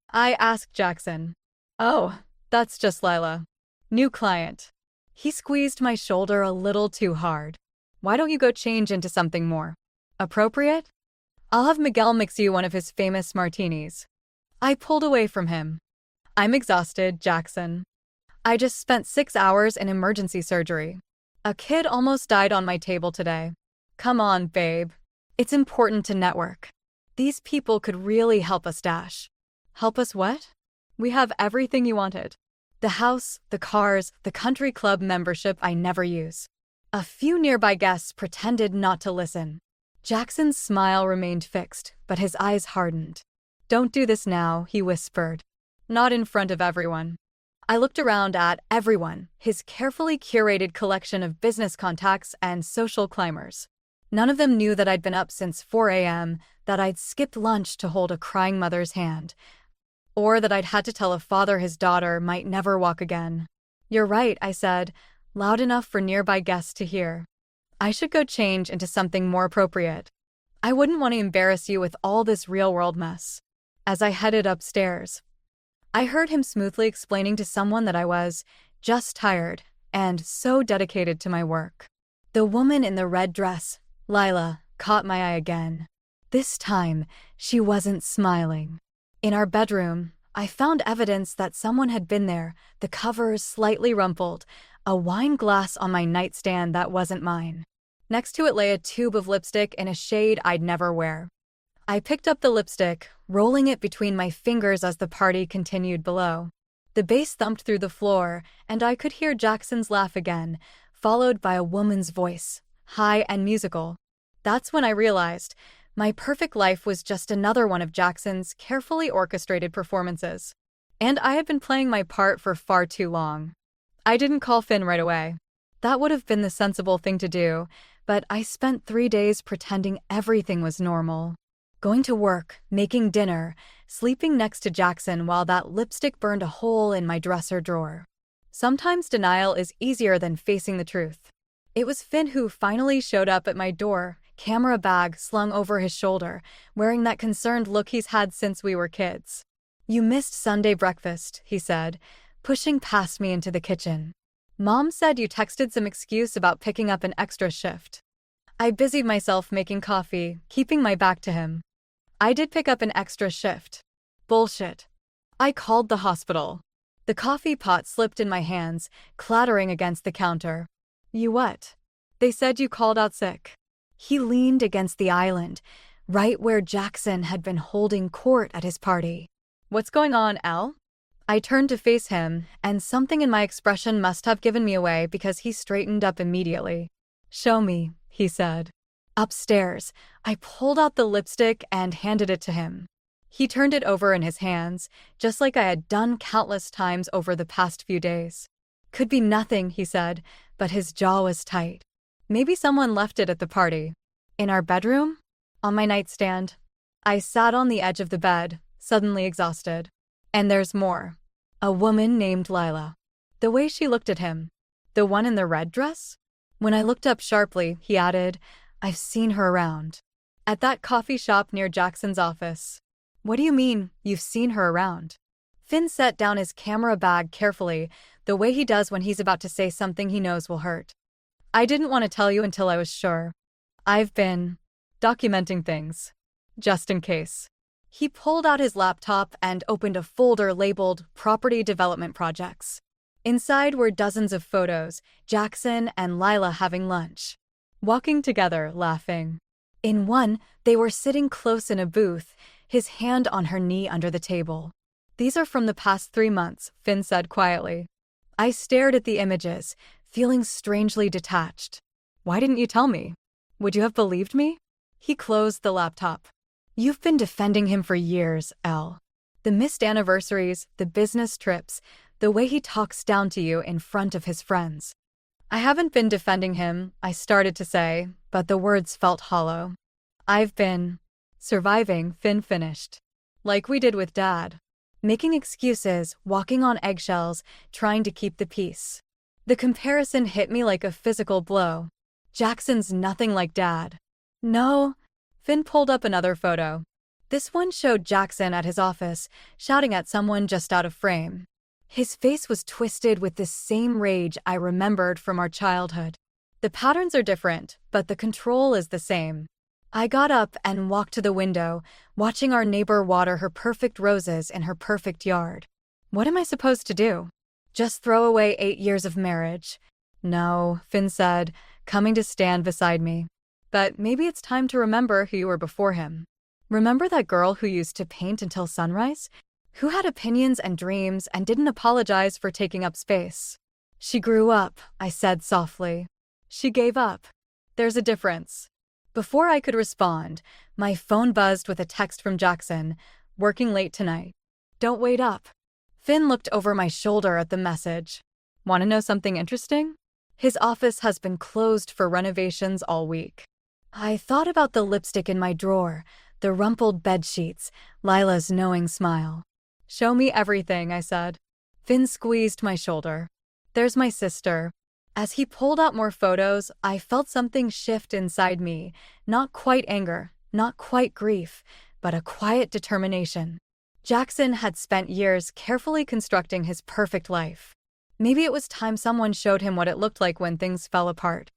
I asked Jackson. "Oh, that's just Lila. New client." He squeezed my shoulder a little too hard. "Why don't you go change into something more appropriate? I'll have Miguel mix you one of his famous martinis." I pulled away from him. "I'm exhausted, Jackson. I just spent 6 hours in emergency surgery. A kid almost died on my table today. Come on, babe. It's important to network. These people could really help us dash." "Help us what?" "We have everything you wanted. The house, the cars, the country club membership I never use." A few nearby guests pretended not to listen. Jackson's smile remained fixed, but his eyes hardened. "Don't do this now," he whispered. "Not in front of everyone." I looked around at everyone, his carefully curated collection of business contacts and social climbers. None of them knew that I'd been up since 4 a.m., that I'd skipped lunch to hold a crying mother's hand, or that I'd had to tell a father his daughter might never walk again. "You're right," I said, loud enough for nearby guests to hear. "I should go change into something more appropriate. I wouldn't want to embarrass you with all this real-world mess." As I headed upstairs, I heard him smoothly explaining to someone that I was just tired and so dedicated to my work. The woman in the red dress, Lila, caught my eye again. This time, she wasn't smiling. In our bedroom, I found evidence that someone had been there, the covers slightly rumpled, a wine glass on my nightstand that wasn't mine. Next to it lay a tube of lipstick in a shade I'd never wear. I picked up the lipstick, rolling it between my fingers as the party continued below. The bass thumped through the floor, and I could hear Jackson's laugh again, followed by a woman's voice, high and musical. That's when I realized my perfect life was just another one of Jackson's carefully orchestrated performances. And I had been playing my part for far too long. I didn't call Finn right away. That would have been the sensible thing to do, but I spent 3 days pretending everything was normal. Going to work, making dinner, sleeping next to Jackson while that lipstick burned a hole in my dresser drawer. Sometimes denial is easier than facing the truth. It was Finn who finally showed up at my door, camera bag slung over his shoulder, wearing that concerned look he's had since we were kids. "You missed Sunday breakfast," he said, pushing past me into the kitchen. "Mom said you texted some excuse about picking up an extra shift." I busied myself making coffee, keeping my back to him. "I did pick up an extra shift." "Bullshit." I called the hospital. The coffee pot slipped in my hands, clattering against the counter. "You what?" "They said you called out sick." He leaned against the island, right where Jackson had been holding court at his party. "What's going on, Elle?" I turned to face him, and something in my expression must have given me away because he straightened up immediately. "Show me," he said. Upstairs, I pulled out the lipstick and handed it to him. He turned it over in his hands, just like I had done countless times over the past few days. "Could be nothing," he said, but his jaw was tight. "Maybe someone left it at the party." "In our bedroom?" "On my nightstand." I sat on the edge of the bed, suddenly exhausted. "And there's more. A woman named Lila." The way she looked at him. "The one in the red dress?" When I looked up sharply, he added, "I've seen her around." "At that coffee shop near Jackson's office." "What do you mean, you've seen her around?" Finn set down his camera bag carefully, the way he does when he's about to say something he knows will hurt. "I didn't want to tell you until I was sure. I've been documenting things. Just in case." He pulled out his laptop and opened a folder labeled Property Development Projects. Inside were dozens of photos, Jackson and Lila having lunch. Walking together, laughing. In one, they were sitting close in a booth, his hand on her knee under the table. "These are from the past 3 months, Finn said quietly. I stared at the images, feeling strangely detached. "Why didn't you tell me? Would you have believed me?" He closed the laptop. "You've been defending him for years, Elle. The missed anniversaries, the business trips, the way he talks down to you in front of his friends." "I haven't been defending him," I started to say, but the words felt hollow. "I've been surviving," Finn finished. "Like we did with Dad. Making excuses, walking on eggshells, trying to keep the peace." The comparison hit me like a physical blow. Jackson's nothing like Dad. "No." Finn pulled up another photo. This one showed Jackson at his office, shouting at someone just out of frame. His face was twisted with the same rage I remembered from our childhood. The patterns are different, but the control is the same. I got up and walked to the window, watching our neighbor water her perfect roses in her perfect yard. What am I supposed to do? Just throw away 8 years of marriage? "No," Finn said, coming to stand beside me. "But maybe it's time to remember who you were before him. Remember that girl who used to paint until sunrise? Who had opinions and dreams and didn't apologize for taking up space? She grew up," I said softly. "She gave up. There's a difference." Before I could respond, my phone buzzed with a text from Jackson, "Working late tonight. Don't wait up." Finn looked over my shoulder at the message. "Want to know something interesting? His office has been closed for renovations all week." I thought about the lipstick in my drawer, the rumpled bedsheets, Lila's knowing smile. "Show me everything," I said. Finn squeezed my shoulder. "There's my sister." As he pulled out more photos, I felt something shift inside me. Not quite anger, not quite grief, but a quiet determination. Jackson had spent years carefully constructing his perfect life. Maybe it was time someone showed him what it looked like when things fell apart.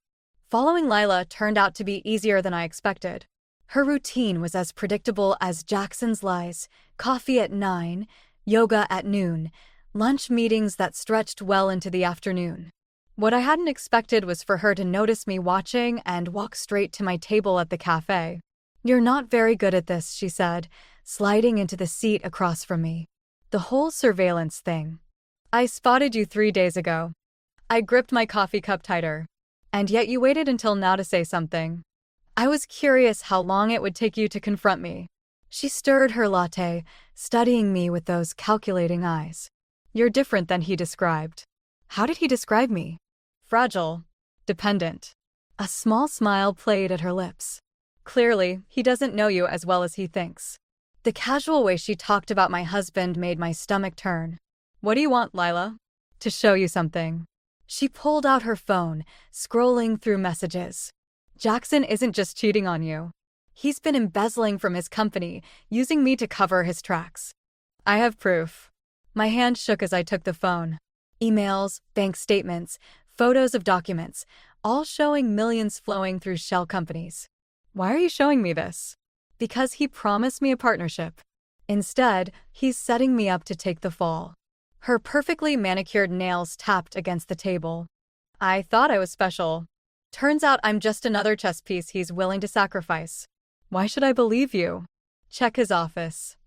Following Lila turned out to be easier than I expected. Her routine was as predictable as Jackson's lies: coffee at 9, yoga at noon, lunch meetings that stretched well into the afternoon. What I hadn't expected was for her to notice me watching and walk straight to my table at the cafe. "You're not very good at this," she said, sliding into the seat across from me. "The whole surveillance thing. I spotted you 3 days ago." I gripped my coffee cup tighter. And yet you waited until now to say something. I was curious how long it would take you to confront me. She stirred her latte, studying me with those calculating eyes. You're different than he described. How did he describe me? Fragile. Dependent. A small smile played at her lips. Clearly, he doesn't know you as well as he thinks. The casual way she talked about my husband made my stomach turn. What do you want, Lila? To show you something. She pulled out her phone, scrolling through messages. Jackson isn't just cheating on you. He's been embezzling from his company, using me to cover his tracks. I have proof. My hand shook as I took the phone. Emails, bank statements, photos of documents, all showing millions flowing through shell companies. Why are you showing me this? Because he promised me a partnership. Instead, he's setting me up to take the fall. Her perfectly manicured nails tapped against the table. I thought I was special. Turns out I'm just another chess piece he's willing to sacrifice. Why should I believe you? Check his office.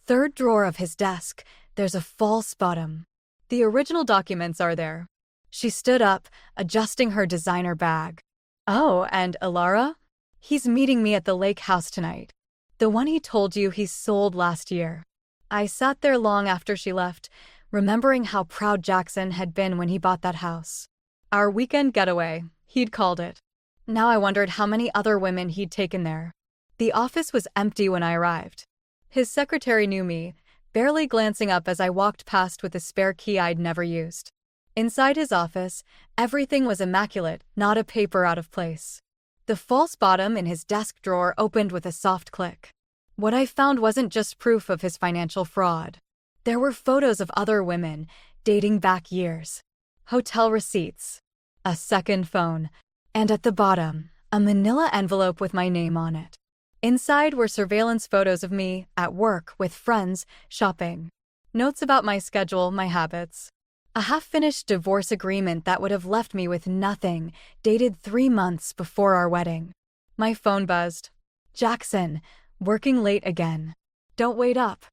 Third drawer of his desk, there's a false bottom. The original documents are there. She stood up, adjusting her designer bag. Oh, and Alara? He's meeting me at the lake house tonight. The one he told you he sold last year. I sat there long after she left, remembering how proud Jackson had been when he bought that house. Our weekend getaway, he'd called it. Now I wondered how many other women he'd taken there. The office was empty when I arrived. His secretary knew me, barely glancing up as I walked past with a spare key I'd never used. Inside his office, everything was immaculate, not a paper out of place. The false bottom in his desk drawer opened with a soft click. What I found wasn't just proof of his financial fraud. There were photos of other women, dating back years. Hotel receipts. A second phone. And at the bottom, a manila envelope with my name on it. Inside were surveillance photos of me, at work, with friends, shopping. Notes about my schedule, my habits. A half-finished divorce agreement that would have left me with nothing, dated 3 months before our wedding. My phone buzzed. Jackson, working late again. Don't wait up.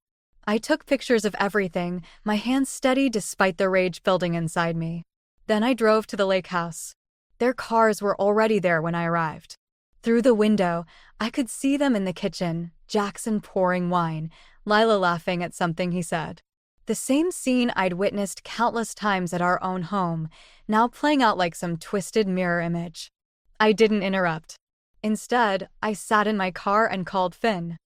I took pictures of everything, my hands steady despite the rage building inside me. Then I drove to the lake house. Their cars were already there when I arrived. Through the window, I could see them in the kitchen, Jackson pouring wine, Lila laughing at something he said. The same scene I'd witnessed countless times at our own home, now playing out like some twisted mirror image. I didn't interrupt. Instead, I sat in my car and called Finn.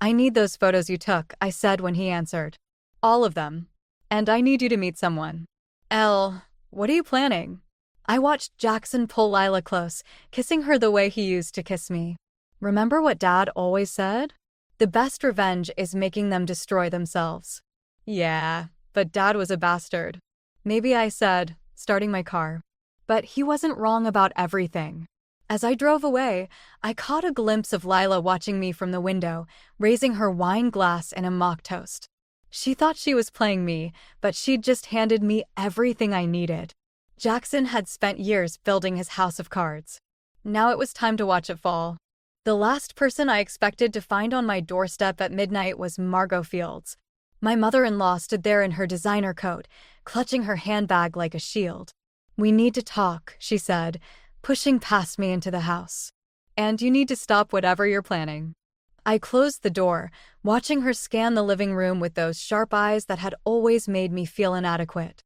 I need those photos you took, I said when he answered. All of them. And I need you to meet someone. Elle, what are you planning? I watched Jackson pull Lila close, kissing her the way he used to kiss me. Remember what Dad always said? The best revenge is making them destroy themselves. Yeah, but Dad was a bastard. Maybe I said, starting my car. But he wasn't wrong about everything. As I drove away, I caught a glimpse of Lila watching me from the window, raising her wine glass in a mock toast. She thought she was playing me, but she'd just handed me everything I needed. Jackson had spent years building his house of cards. Now it was time to watch it fall. The last person I expected to find on my doorstep at midnight was Margot Feuds. My mother-in-law stood there in her designer coat, clutching her handbag like a shield. We need to talk, she said, pushing past me into the house. And you need to stop whatever you're planning. I closed the door, watching her scan the living room with those sharp eyes that had always made me feel inadequate.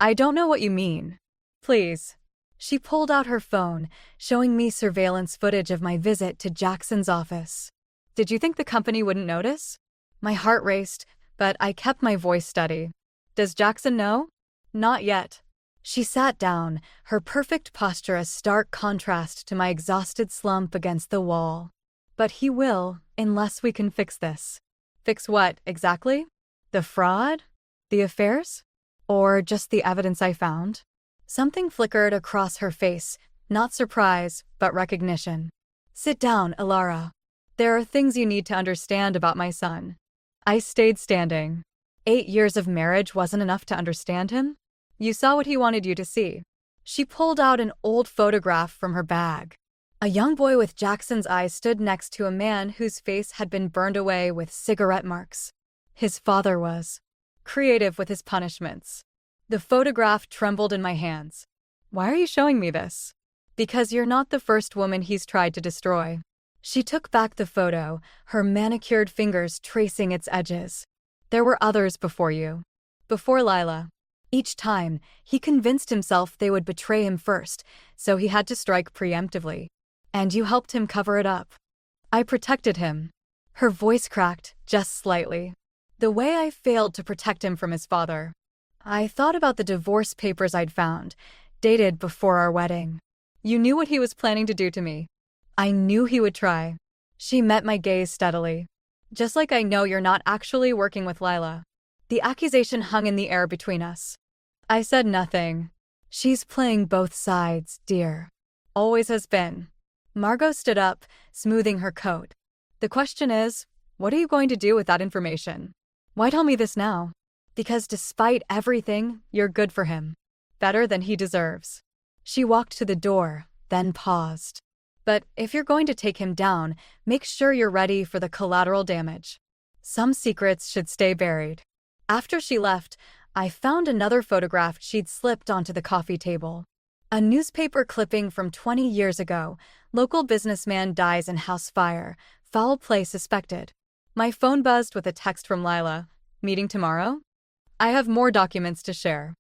I don't know what you mean. Please. She pulled out her phone, showing me surveillance footage of my visit to Jackson's office. Did you think the company wouldn't notice? My heart raced, but I kept my voice steady. Does Jackson know? Not yet. She sat down, her perfect posture a stark contrast to my exhausted slump against the wall. But he will, unless we can fix this. Fix what, exactly? The fraud? The affairs? Or just the evidence I found? Something flickered across her face, not surprise, but recognition. Sit down, Alara. There are things you need to understand about my son. I stayed standing. 8 years of marriage wasn't enough to understand him? You saw what he wanted you to see. She pulled out an old photograph from her bag. A young boy with Jackson's eyes stood next to a man whose face had been burned away with cigarette marks. His father was creative with his punishments. The photograph trembled in my hands. Why are you showing me this? Because you're not the first woman he's tried to destroy. She took back the photo, her manicured fingers tracing its edges. There were others before you. Before Lila. Each time, he convinced himself they would betray him first, so he had to strike preemptively. And you helped him cover it up. I protected him. Her voice cracked, just slightly. The way I failed to protect him from his father. I thought about the divorce papers I'd found, dated before our wedding. You knew what he was planning to do to me. I knew he would try. She met my gaze steadily. Just like I know you're not actually working with Lila. The accusation hung in the air between us. I said nothing. She's playing both sides, dear. Always has been. Margot stood up, smoothing her coat. The question is, what are you going to do with that information? Why tell me this now? Because despite everything, you're good for him. Better than he deserves. She walked to the door, then paused. But if you're going to take him down, make sure you're ready for the collateral damage. Some secrets should stay buried. After she left, I found another photograph she'd slipped onto the coffee table. A newspaper clipping from 20 years ago. Local businessman dies in house fire. Foul play suspected. My phone buzzed with a text from Lila. Meeting tomorrow? I have more documents to share.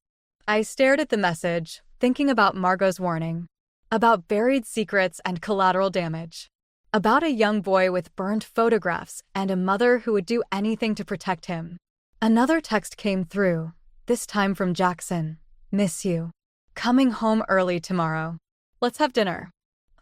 I stared at the message, thinking about Margot's warning. About buried secrets and collateral damage. About a young boy with burned photographs and a mother who would do anything to protect him. Another text came through, this time from Jackson. Miss you. Coming home early tomorrow. Let's have dinner.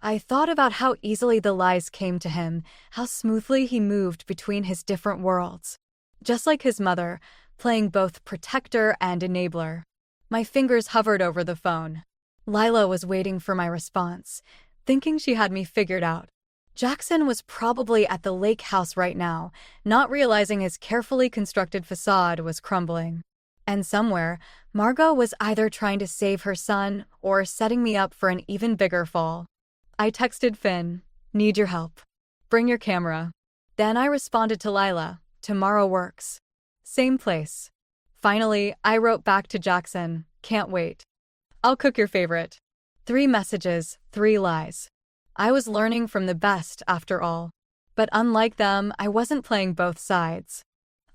I thought about how easily the lies came to him, how smoothly he moved between his different worlds. Just like his mother, playing both protector and enabler. My fingers hovered over the phone. Lila was waiting for my response, thinking she had me figured out. Jackson was probably at the lake house right now, not realizing his carefully constructed facade was crumbling. And somewhere, Margot was either trying to save her son or setting me up for an even bigger fall. I texted Finn, need your help. Bring your camera. Then I responded to Lila, tomorrow works. Same place. Finally, I wrote back to Jackson, can't wait. I'll cook your favorite. 3 messages, 3 lies. I was learning from the best, after all. But unlike them, I wasn't playing both sides.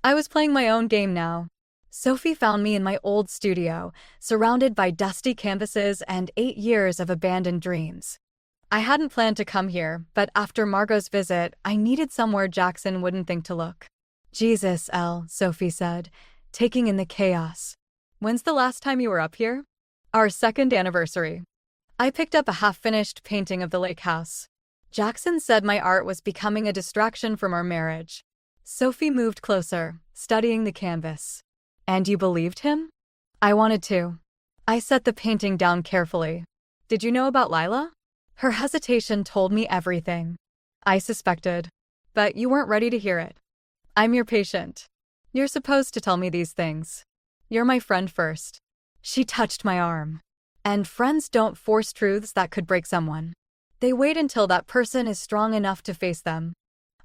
I was playing my own game now. Sophie found me in my old studio, surrounded by dusty canvases and 8 years of abandoned dreams. I hadn't planned to come here, but after Margot's visit, I needed somewhere Jackson wouldn't think to look. Jesus, Elle, Sophie said, taking in the chaos. When's the last time you were up here? Our 2nd anniversary. I picked up a half-finished painting of the lake house. Jackson said my art was becoming a distraction from our marriage. Sophie moved closer, studying the canvas. And you believed him? I wanted to. I set the painting down carefully. Did you know about Lila? Her hesitation told me everything. I suspected. But you weren't ready to hear it. I'm your patient. You're supposed to tell me these things. You're my friend first. She touched my arm. And friends don't force truths that could break someone. They wait until that person is strong enough to face them.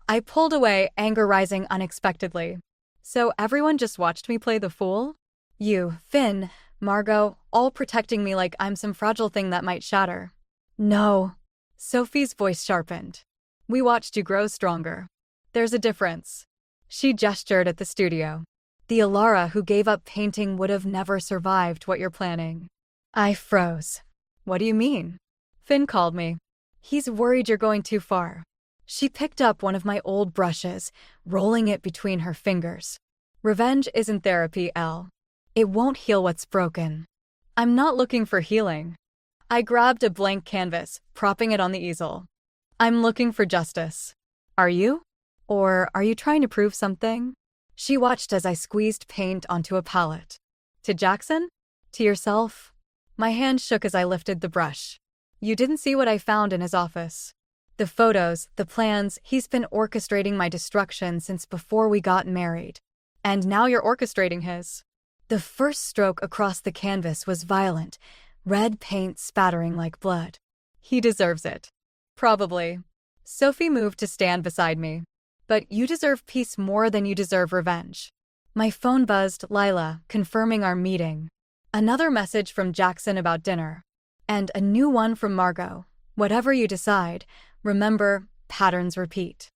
I pulled away, anger rising unexpectedly. So everyone just watched me play the fool? You, Finn, Margot, all protecting me like I'm some fragile thing that might shatter. No. Sophie's voice sharpened. We watched you grow stronger. There's a difference. She gestured at the studio. The Alara who gave up painting would have never survived what you're planning. I froze. What do you mean? Finn called me. He's worried you're going too far. She picked up one of my old brushes, rolling it between her fingers. Revenge isn't therapy, Elle. It won't heal what's broken. I'm not looking for healing. I grabbed a blank canvas, propping it on the easel. I'm looking for justice. Are you? Or are you trying to prove something? She watched as I squeezed paint onto a palette. To Jackson? To yourself? My hand shook as I lifted the brush. You didn't see what I found in his office. The photos, the plans, he's been orchestrating my destruction since before we got married. And now you're orchestrating his. The first stroke across the canvas was violent, red paint spattering like blood. He deserves it. Probably. Sophie moved to stand beside me. But you deserve peace more than you deserve revenge. My phone buzzed, Lila, confirming our meeting. Another message from Jackson about dinner. And a new one from Margot. Whatever you decide, remember, patterns repeat.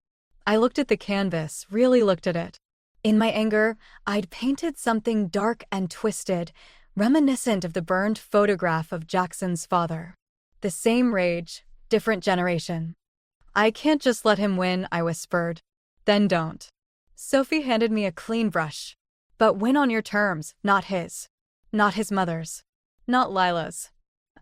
I looked at the canvas, really looked at it. In my anger, I'd painted something dark and twisted, reminiscent of the burned photograph of Jackson's father. The same rage, different generation. I can't just let him win, I whispered. Then don't. Sophie handed me a clean brush. But win on your terms, not his. Not his mother's. Not Lila's.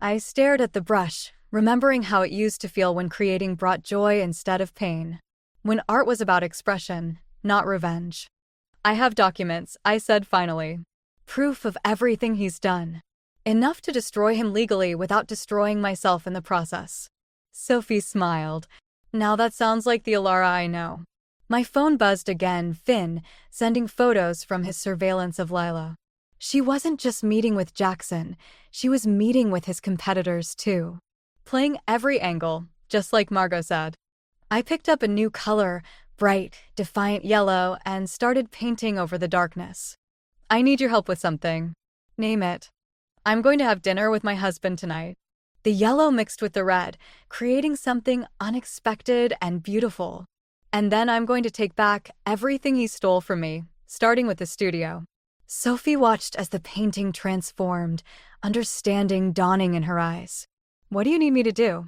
I stared at the brush, remembering how it used to feel when creating brought joy instead of pain. When art was about expression, not revenge. I have documents, I said finally. Proof of everything he's done. Enough to destroy him legally without destroying myself in the process. Sophie smiled. Now that sounds like the Alara I know. My phone buzzed again, Finn, sending photos from his surveillance of Lila. She wasn't just meeting with Jackson, she was meeting with his competitors too. Playing every angle, just like Margot said. I picked up a new color, bright, defiant yellow, and started painting over the darkness. I need your help with something. Name it. I'm going to have dinner with my husband tonight. The yellow mixed with the red, creating something unexpected and beautiful. And then I'm going to take back everything he stole from me, starting with the studio. Sophie watched as the painting transformed, understanding dawning in her eyes. What do you need me to do?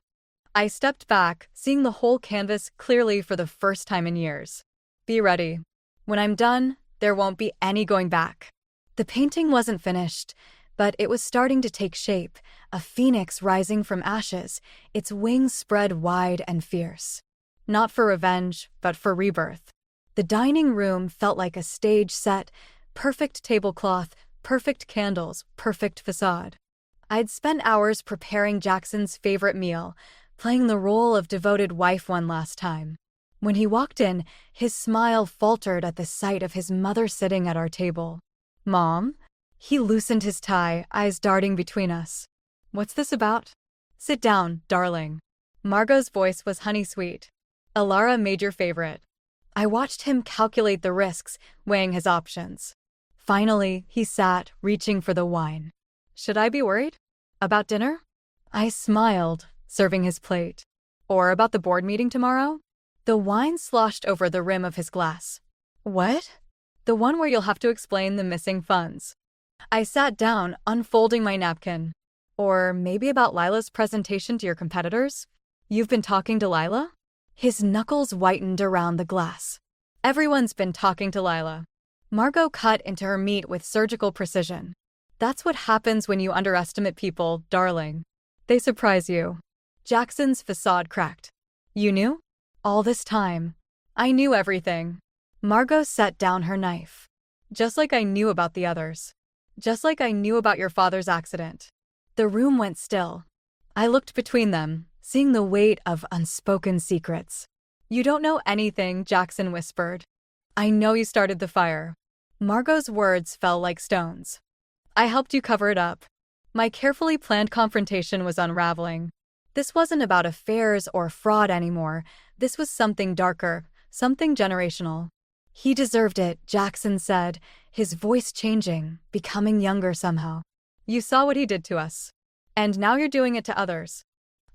I stepped back, seeing the whole canvas clearly for the first time in years. Be ready. When I'm done, there won't be any going back. The painting wasn't finished, but it was starting to take shape, a phoenix rising from ashes, its wings spread wide and fierce. Not for revenge, but for rebirth. The dining room felt like a stage set, perfect tablecloth, perfect candles, perfect facade. I'd spent hours preparing Jackson's favorite meal, playing the role of devoted wife one last time. When he walked in, his smile faltered at the sight of his mother sitting at our table. Mom? He loosened his tie, eyes darting between us. What's this about? Sit down, darling. Margot's voice was honey-sweet. Alara made your favorite. I watched him calculate the risks, weighing his options. Finally, he sat, reaching for the wine. Should I be worried? About dinner? I smiled, serving his plate. Or about the board meeting tomorrow? The wine sloshed over the rim of his glass. What? The one where you'll have to explain the missing funds. I sat down, unfolding my napkin. Or maybe about Lila's presentation to your competitors? You've been talking to Lila? His knuckles whitened around the glass. Everyone's been talking to Lila. Margot cut into her meat with surgical precision. That's what happens when you underestimate people, darling. They surprise you. Jackson's facade cracked. You knew? All this time. I knew everything. Margot set down her knife. Just like I knew about the others. Just like I knew about your father's accident. The room went still. I looked between them, seeing the weight of unspoken secrets. You don't know anything, Jackson whispered. I know you started the fire. Margot's words fell like stones. I helped you cover it up. My carefully planned confrontation was unraveling. This wasn't about affairs or fraud anymore. This was something darker, something generational. He deserved it, Jackson said, his voice changing, becoming younger somehow. You saw what he did to us. And now you're doing it to others.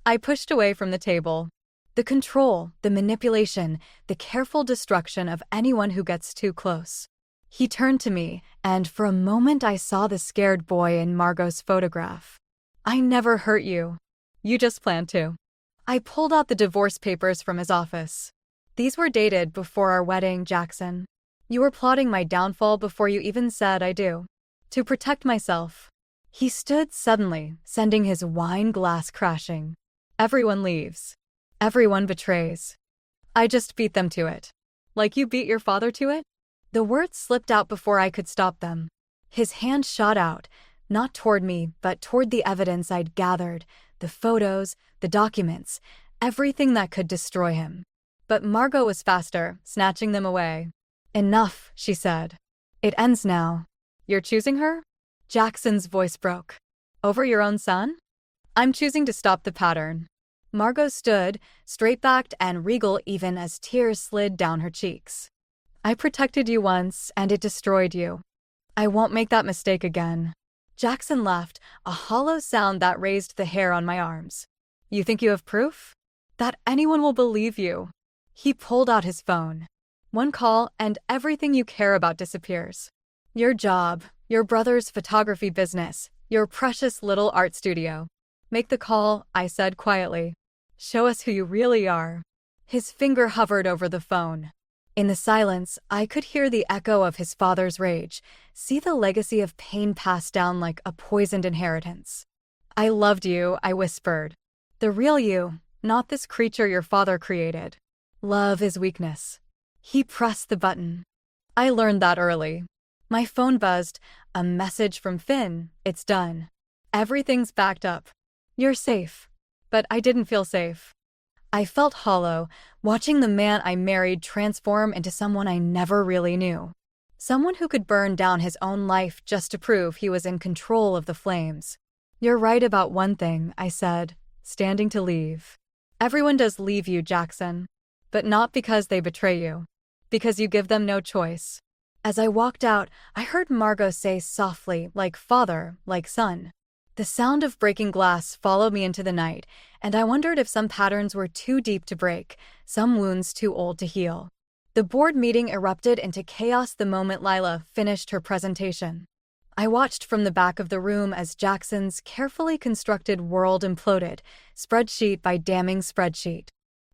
I pushed away from the table. The control, the manipulation, the careful destruction of anyone who gets too close. He turned to me, and for a moment I saw the scared boy in Margot's photograph. I never hurt you. You just planned to. I pulled out the divorce papers from his office. These were dated before our wedding, Jackson. You were plotting my downfall before you even said I do. To protect myself. He stood suddenly, sending his wine glass crashing. Everyone leaves. Everyone betrays. I just beat them to it. Like you beat your father to it? The words slipped out before I could stop them. His hand shot out, not toward me, but toward the evidence I'd gathered, the photos, the documents, everything that could destroy him. But Margot was faster, snatching them away. Enough, she said. It ends now. You're choosing her? Jackson's voice broke. Over your own son? I'm choosing to stop the pattern. Margot stood, straight-backed and regal even as tears slid down her cheeks. I protected you once, and it destroyed you. I won't make that mistake again. Jackson laughed, a hollow sound that raised the hair on my arms. You think you have proof? That anyone will believe you? He pulled out his phone. One call and everything you care about disappears. Your job, your brother's photography business, your precious little art studio. Make the call, I said quietly. Show us who you really are. His finger hovered over the phone. In the silence, I could hear the echo of his father's rage, see the legacy of pain passed down like a poisoned inheritance. I loved you, I whispered. The real you, not this creature your father created. Love is weakness. He pressed the button. I learned that early. My phone buzzed. A message from Finn. It's done. Everything's backed up. You're safe. But I didn't feel safe. I felt hollow, watching the man I married transform into someone I never really knew. Someone who could burn down his own life just to prove he was in control of the flames. You're right about one thing, I said, standing to leave. Everyone does leave you, Jackson. But not because they betray you. Because you give them no choice. As I walked out, I heard Margot say softly, like father, like son. The sound of breaking glass followed me into the night, and I wondered if some patterns were too deep to break, some wounds too old to heal. The board meeting erupted into chaos the moment Lila finished her presentation. I watched from the back of the room as Jackson's carefully constructed world imploded, spreadsheet by damning spreadsheet.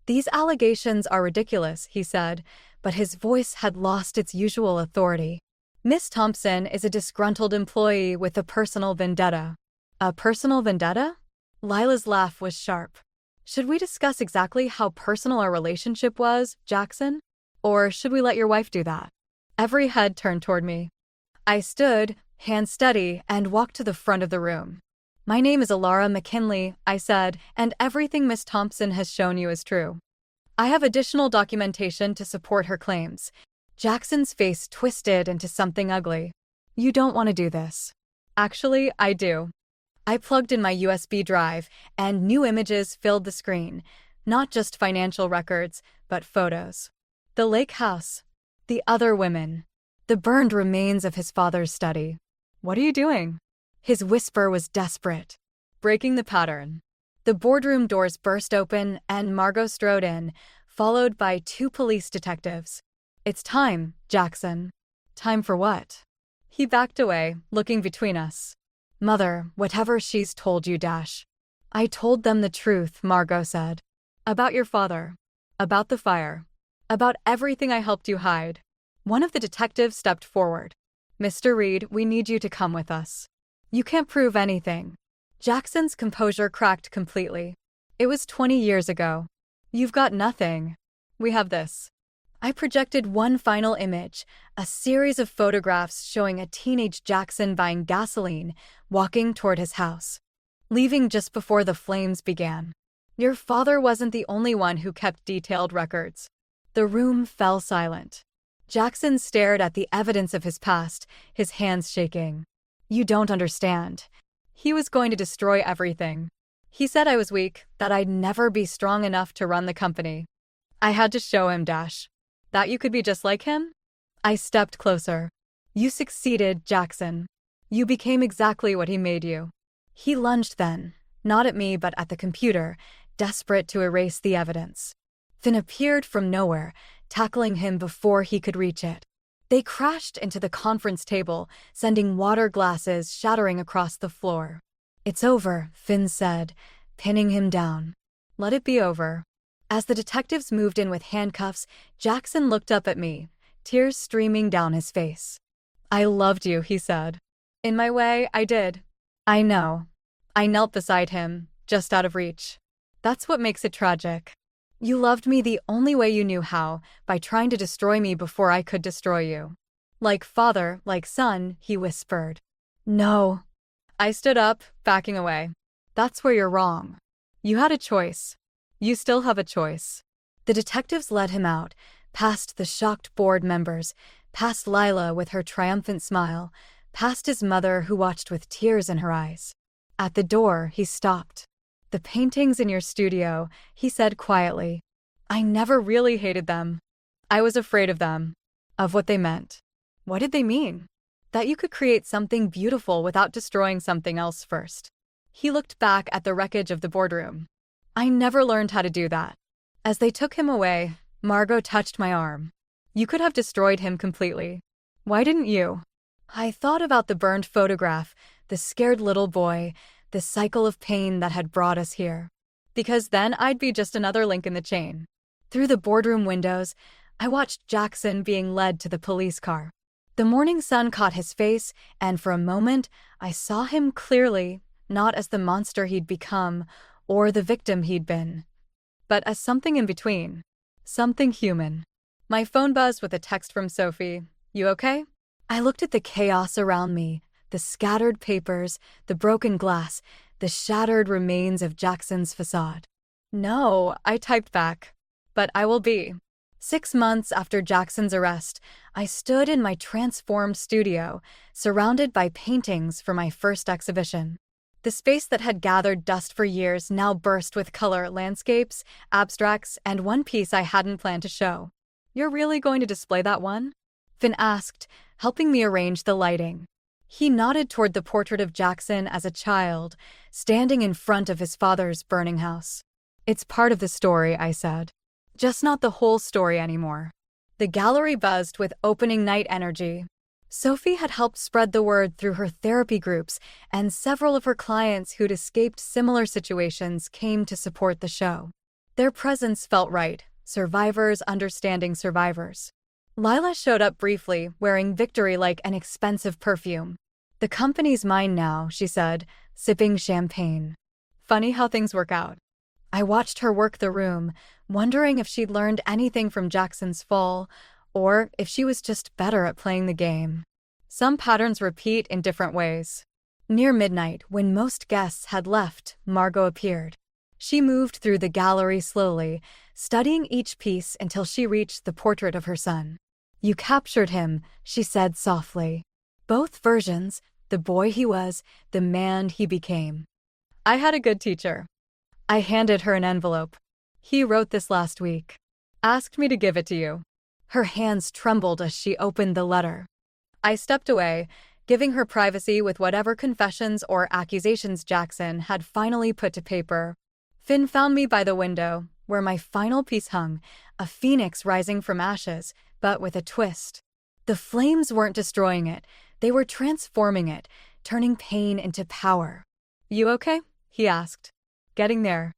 These allegations are ridiculous, he said, but his voice had lost its usual authority. Miss Thompson is a disgruntled employee with a personal vendetta. A personal vendetta? Lila's laugh was sharp. Should we discuss exactly how personal our relationship was, Jackson? Or should we let your wife do that? Every head turned toward me. I stood, hands steady, and walked to the front of the room. My name is Alara McKinley, I said, and everything Miss Thompson has shown you is true. I have additional documentation to support her claims. Jackson's face twisted into something ugly. You don't want to do this. Actually, I do. I plugged in my USB drive, and new images filled the screen. Not just financial records, but photos. The lake house. The other women. The burned remains of his father's study. What are you doing? His whisper was desperate. Breaking the pattern. The boardroom doors burst open, and Margot strode in, followed by 2 police detectives. It's time, Jackson. Time for what? He backed away, looking between us. Mother, whatever she's told you, Dash. I told them the truth, Margot said. About your father. About the fire. About everything I helped you hide. One of the detectives stepped forward. Mr. Reed, we need you to come with us. You can't prove anything. Jackson's composure cracked completely. It was 20 years ago. You've got nothing. We have this. I projected one final image, a series of photographs showing a teenage Jackson buying gasoline, walking toward his house, leaving just before the flames began. Your father wasn't the only one who kept detailed records. The room fell silent. Jackson stared at the evidence of his past, his hands shaking. You don't understand. He was going to destroy everything. He said I was weak, that I'd never be strong enough to run the company. I had to show him, Dash. That you could be just like him? I stepped closer. You succeeded, Jackson. You became exactly what he made you. He lunged then, not at me but at the computer, desperate to erase the evidence. Finn appeared from nowhere, tackling him before he could reach it. They crashed into the conference table, sending water glasses shattering across the floor. It's over, Finn said, pinning him down. Let it be over. As the detectives moved in with handcuffs, Jackson looked up at me, tears streaming down his face. I loved you, he said. In my way, I did. I know. I knelt beside him, just out of reach. That's what makes it tragic. You loved me the only way you knew how, by trying to destroy me before I could destroy you. Like father, like son, he whispered. No. I stood up, backing away. That's where you're wrong. You had a choice. You still have a choice. The detectives led him out, past the shocked board members, past Lila with her triumphant smile, past his mother who watched with tears in her eyes. At the door, he stopped. The paintings in your studio, he said quietly. I never really hated them. I was afraid of them, of what they meant. What did they mean? That you could create something beautiful without destroying something else first. He looked back at the wreckage of the boardroom. I never learned how to do that. As they took him away, Margot touched my arm. You could have destroyed him completely. Why didn't you? I thought about the burned photograph, the scared little boy, the cycle of pain that had brought us here. Because then I'd be just another link in the chain. Through the boardroom windows, I watched Jackson being led to the police car. The morning sun caught his face, and for a moment, I saw him clearly, not as the monster he'd become or the victim he'd been, but as something in between, something human. My phone buzzed with a text from Sophie. You okay? I looked at the chaos around me, the scattered papers, the broken glass, the shattered remains of Jackson's facade. No, I typed back, but I will be. 6 months after Jackson's arrest, I stood in my transformed studio, surrounded by paintings for my first exhibition. The space that had gathered dust for years now burst with color, landscapes, abstracts, and one piece I hadn't planned to show. You're really going to display that one? Finn asked, helping me arrange the lighting. He nodded toward the portrait of Jackson as a child, standing in front of his father's burning house. It's part of the story, I said. Just not the whole story anymore. The gallery buzzed with opening night energy. Sophie had helped spread the word through her therapy groups, and several of her clients who'd escaped similar situations came to support the show. Their presence felt right, survivors understanding survivors. Lila showed up briefly, wearing Victory like an expensive perfume. The company's mine now, she said, sipping champagne. Funny how things work out. I watched her work the room, wondering if she'd learned anything from Jackson's fall, or if she was just better at playing the game. Some patterns repeat in different ways. Near midnight, when most guests had left, Margot appeared. She moved through the gallery slowly, studying each piece until she reached the portrait of her son. You captured him, she said softly. Both versions, the boy he was, the man he became. I had a good teacher. I handed her an envelope. He wrote this last week. Asked me to give it to you. Her hands trembled as she opened the letter. I stepped away, giving her privacy with whatever confessions or accusations Jackson had finally put to paper. Finn found me by the window, where my final piece hung, a phoenix rising from ashes, but with a twist. The flames weren't destroying it, they were transforming it, turning pain into power. You okay? He asked. Getting there.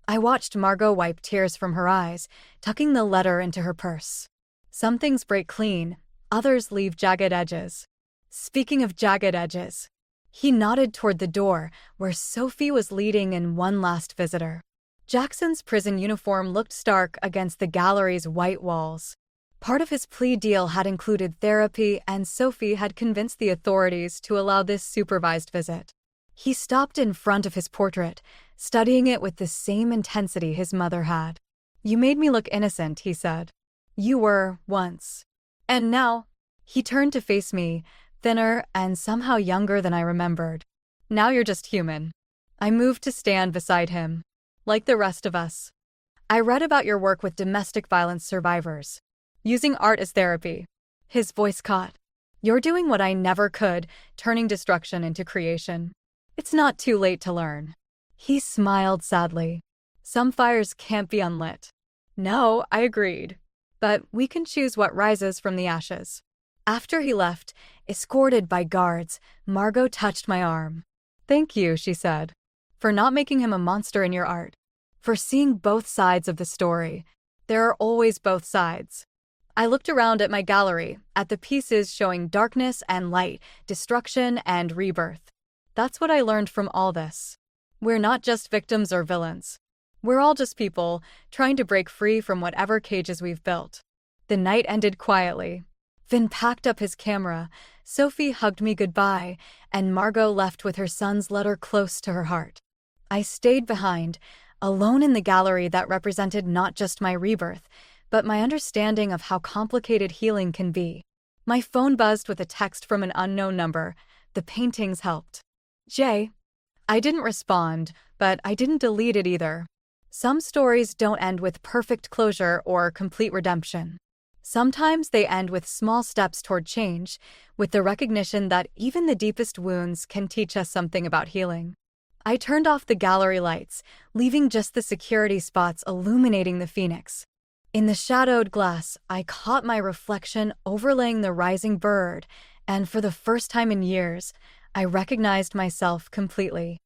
I watched Margot wipe tears from her eyes, tucking the letter into her purse. Some things break clean, others leave jagged edges. Speaking of jagged edges, he nodded toward the door, where Sophie was leading in one last visitor. Jackson's prison uniform looked stark against the gallery's white walls. Part of his plea deal had included therapy, and Sophie had convinced the authorities to allow this supervised visit. He stopped in front of his portrait, studying it with the same intensity his mother had. You made me look innocent, he said. You were, once. And now, he turned to face me, thinner and somehow younger than I remembered. Now you're just human. I moved to stand beside him. Like the rest of us. I read about your work with domestic violence survivors. Using art as therapy. His voice caught. You're doing what I never could, turning destruction into creation. It's not too late to learn. He smiled sadly. Some fires can't be unlit. No, I agreed. But we can choose what rises from the ashes. After he left, escorted by guards, Margot touched my arm. Thank you, she said, for not making him a monster in your art. For seeing both sides of the story. There are always both sides. I looked around at my gallery, at the pieces showing darkness and light, destruction and rebirth. That's what I learned from all this. We're not just victims or villains. We're all just people, trying to break free from whatever cages we've built. The night ended quietly. Finn packed up his camera, Sophie hugged me goodbye, and Margot left with her son's letter close to her heart. I stayed behind, alone in the gallery that represented not just my rebirth, but my understanding of how complicated healing can be. My phone buzzed with a text from an unknown number. The paintings helped. Jay. I didn't respond, but I didn't delete it either. Some stories don't end with perfect closure or complete redemption. Sometimes they end with small steps toward change, with the recognition that even the deepest wounds can teach us something about healing. I turned off the gallery lights, leaving just the security spots illuminating the Phoenix. In the shadowed glass, I caught my reflection overlaying the rising bird, and for the first time in years, I recognized myself completely.